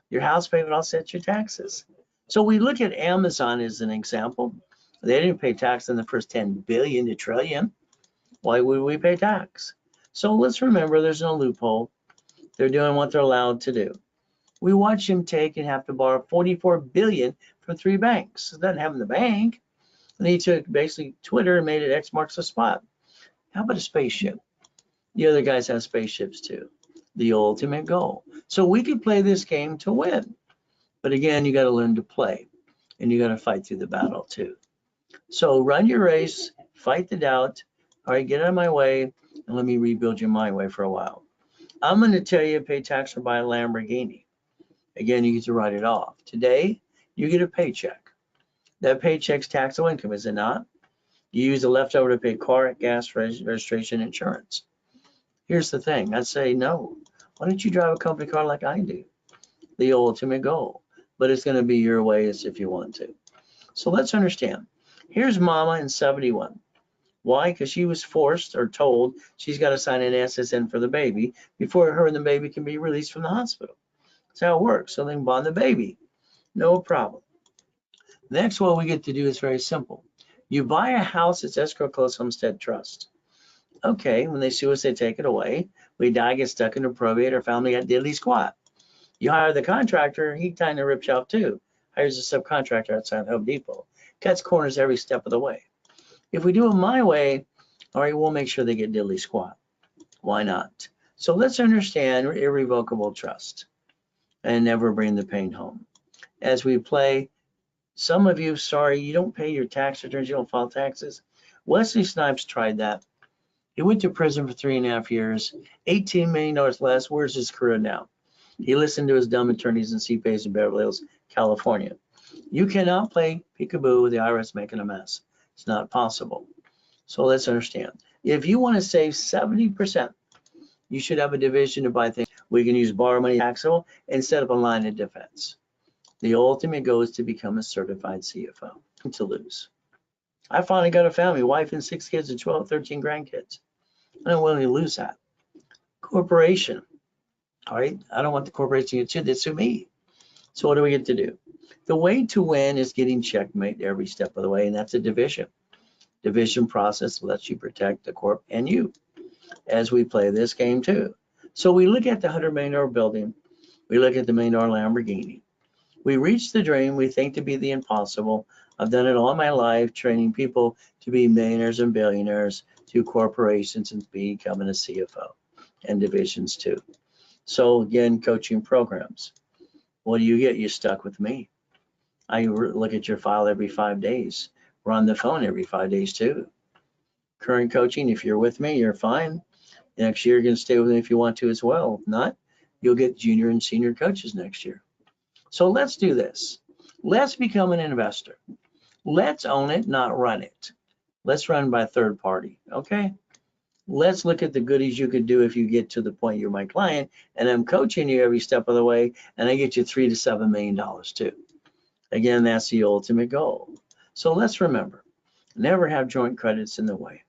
Your house payment offsets your taxes. So we look at Amazon as an example. They didn't pay tax on the first 10 billion to trillion. Why would we pay tax? So let's remember there's no loophole. They're doing what they're allowed to do. We watch them take and have to borrow 44 billion from 3 banks. It doesn't have in the bank. And he took basically Twitter and made it X marks the spot. How about a spaceship? The other guys have spaceships too. The ultimate goal. So we can play this game to win. But again, you got to learn to play and you got to fight through the battle too. So run your race, fight the doubt. All right, get out of my way and let me rebuild you my way for a while. I'm going to tell you pay tax or buy a Lamborghini. Again, you get to write it off. Today, you get a paycheck. That paycheck's taxable income, is it not? You use the leftover to pay car, gas, registration, insurance. Here's the thing. I'd say no. Why don't you drive a company car like I do? The ultimate goal. But it's going to be your way as if you want to. So let's understand. Here's Mama in 71. Why? Because she was forced or told she's got to sign an SSN for the baby before her and the baby can be released from the hospital. That's how it works. So they can bond the baby. No problem. Next, what we get to do is very simple. You buy a house, it's escrow closed homestead trust. Okay, when they sue us, they take it away. We die, get stuck in a probate, or family got diddly squat. You hire the contractor, he kind of rips you off too. Hires a subcontractor outside Home Depot. Cuts corners every step of the way. If we do it my way, all right, we'll make sure they get diddly squat. Why not? So let's understand irrevocable trust and never bring the pain home. As we play Some of you, sorry, you don't pay your tax returns, you don't file taxes. Wesley Snipes tried that. He went to prison for 3.5 years, $18 million less. Where's his career now? He listened to his dumb attorneys and CPAs in Beverly Hills, California. You cannot play peekaboo with the IRS making a mess. It's not possible. So let's understand. If you want to save 70%, you should have a division to buy things we can use borrow money taxable and set up a line of defense. The ultimate goal is to become a certified CFO, to lose. I finally got a family, wife and 6 kids and 12, 13 grandkids. I don't want to lose that. Corporation, all right? I don't want the corporation to get sued, they sue me. So what do we get to do? The way to win is getting checkmate every step of the way, and that's a division. Division process lets you protect the corp and you as we play this game too. So we look at the $100 million building, we look at the $1 million Lamborghini. We reach the dream we think to be the impossible. I've done it all my life, training people to be millionaires and billionaires, to corporations, and becoming a CFO, and divisions too. So again, coaching programs. What do you get? You're stuck with me. I look at your file every 5 days. We're on the phone every 5 days too. Current coaching, if you're with me, you're fine. Next year, you're going to stay with me if you want to as well. If not, you'll get junior and senior coaches next year. So let's do this. Let's become an investor. Let's own it, not run it. Let's run by third party, okay? Let's look at the goodies you could do if you get to the point you're my client and I'm coaching you every step of the way and I get you $3 to $7 million too. Again, that's the ultimate goal. So let's remember, never have joint credits in the way.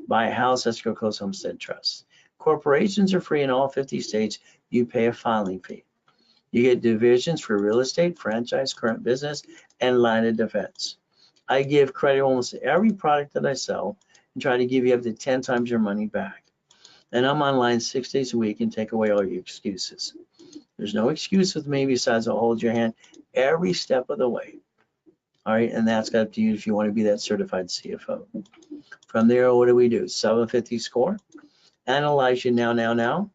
Buy a house, escrow, close homestead trust. Corporations are free in all 50 states. You pay a filing fee. You get divisions for real estate, franchise, current business, and line of defense. I give credit almost every product that I sell and try to give you up to 10 times your money back. And I'm online 6 days a week and take away all your excuses. There's no excuse with me besides I'll hold your hand every step of the way. All right, and that's up to you if you want to be that certified CFO. From there, what do we do? 750 score. Analyze you now.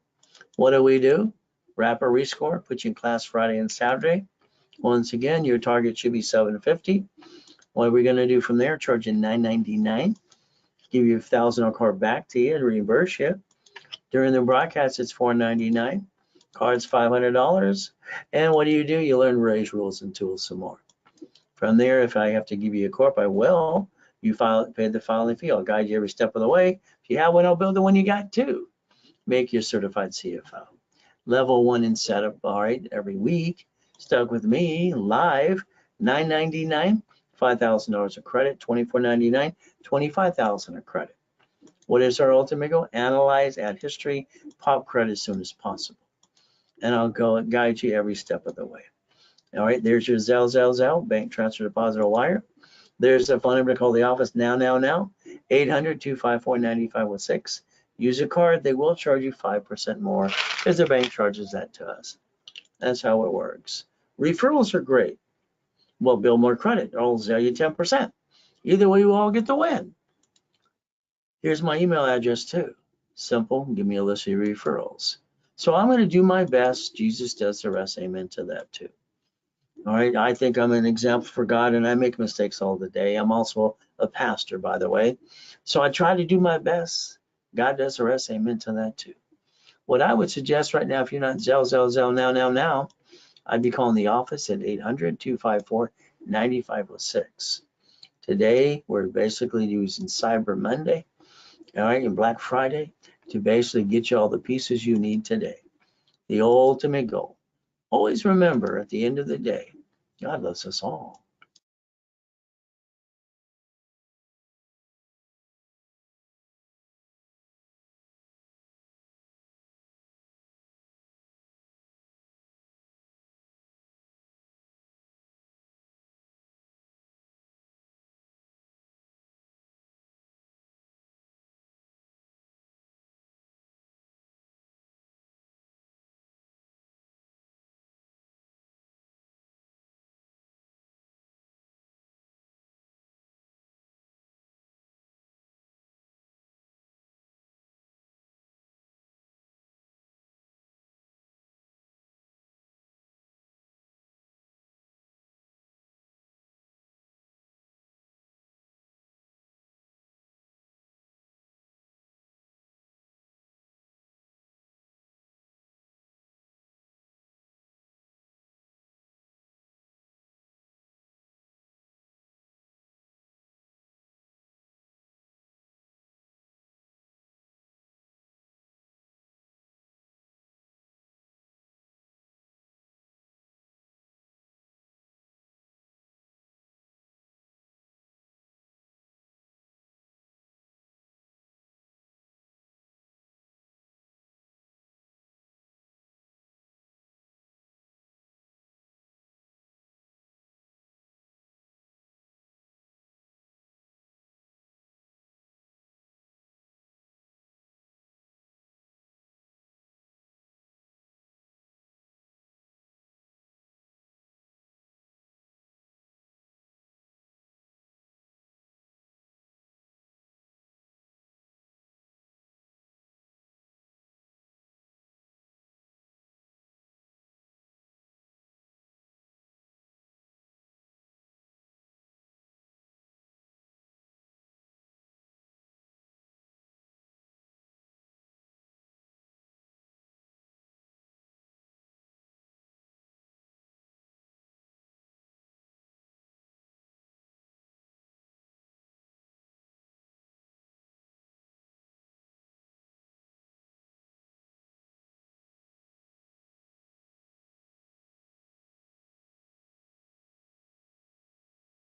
What do we do? Rapid rescore, put you in class Friday and Saturday. Once again, your target should be 750. What are we going to do from there? Charge you $9.99. Give you $1,000 card back to you and reimburse you. During the broadcast, it's $4.99. Cards $500. And what do? You learn raise rules and tools some more. From there, if I have to give you a corp, I will. You pay the filing fee. I'll guide you every step of the way. If you have one, I'll build the one you got too. Make you a certified CFO. Level 1 in setup, all right, every week. Stuck with me, live, $9.99, $5,000 of credit, $24.99, $25,000 of credit. What is our ultimate goal? Analyze, add history, pop credit as soon as possible. And I'll go guide you every step of the way. All right, there's your Zelle, bank transfer, deposit, or wire. There's a phone number to call the office now, 800-254-9516. Use a card, they will charge you 5% more because the bank charges that to us. That's how it works. Referrals are great. Well, build more credit, I'll sell you 10%. Either way, we'll all get the win. Here's my email address too. Simple, give me a list of your referrals. So I'm going to do my best. Jesus does the rest, amen to that too. All right, I think I'm an example for God and I make mistakes all the day. I'm also a pastor, by the way. So I try to do my best. God does the rest, amen to that too. What I would suggest right now, if you're not Zelle now, I'd be calling the office at 800-254-9506. Today, we're basically using Cyber Monday, all right, and Black Friday to basically get you all the pieces you need today. The ultimate goal. Always remember, at the end of the day, God loves us all.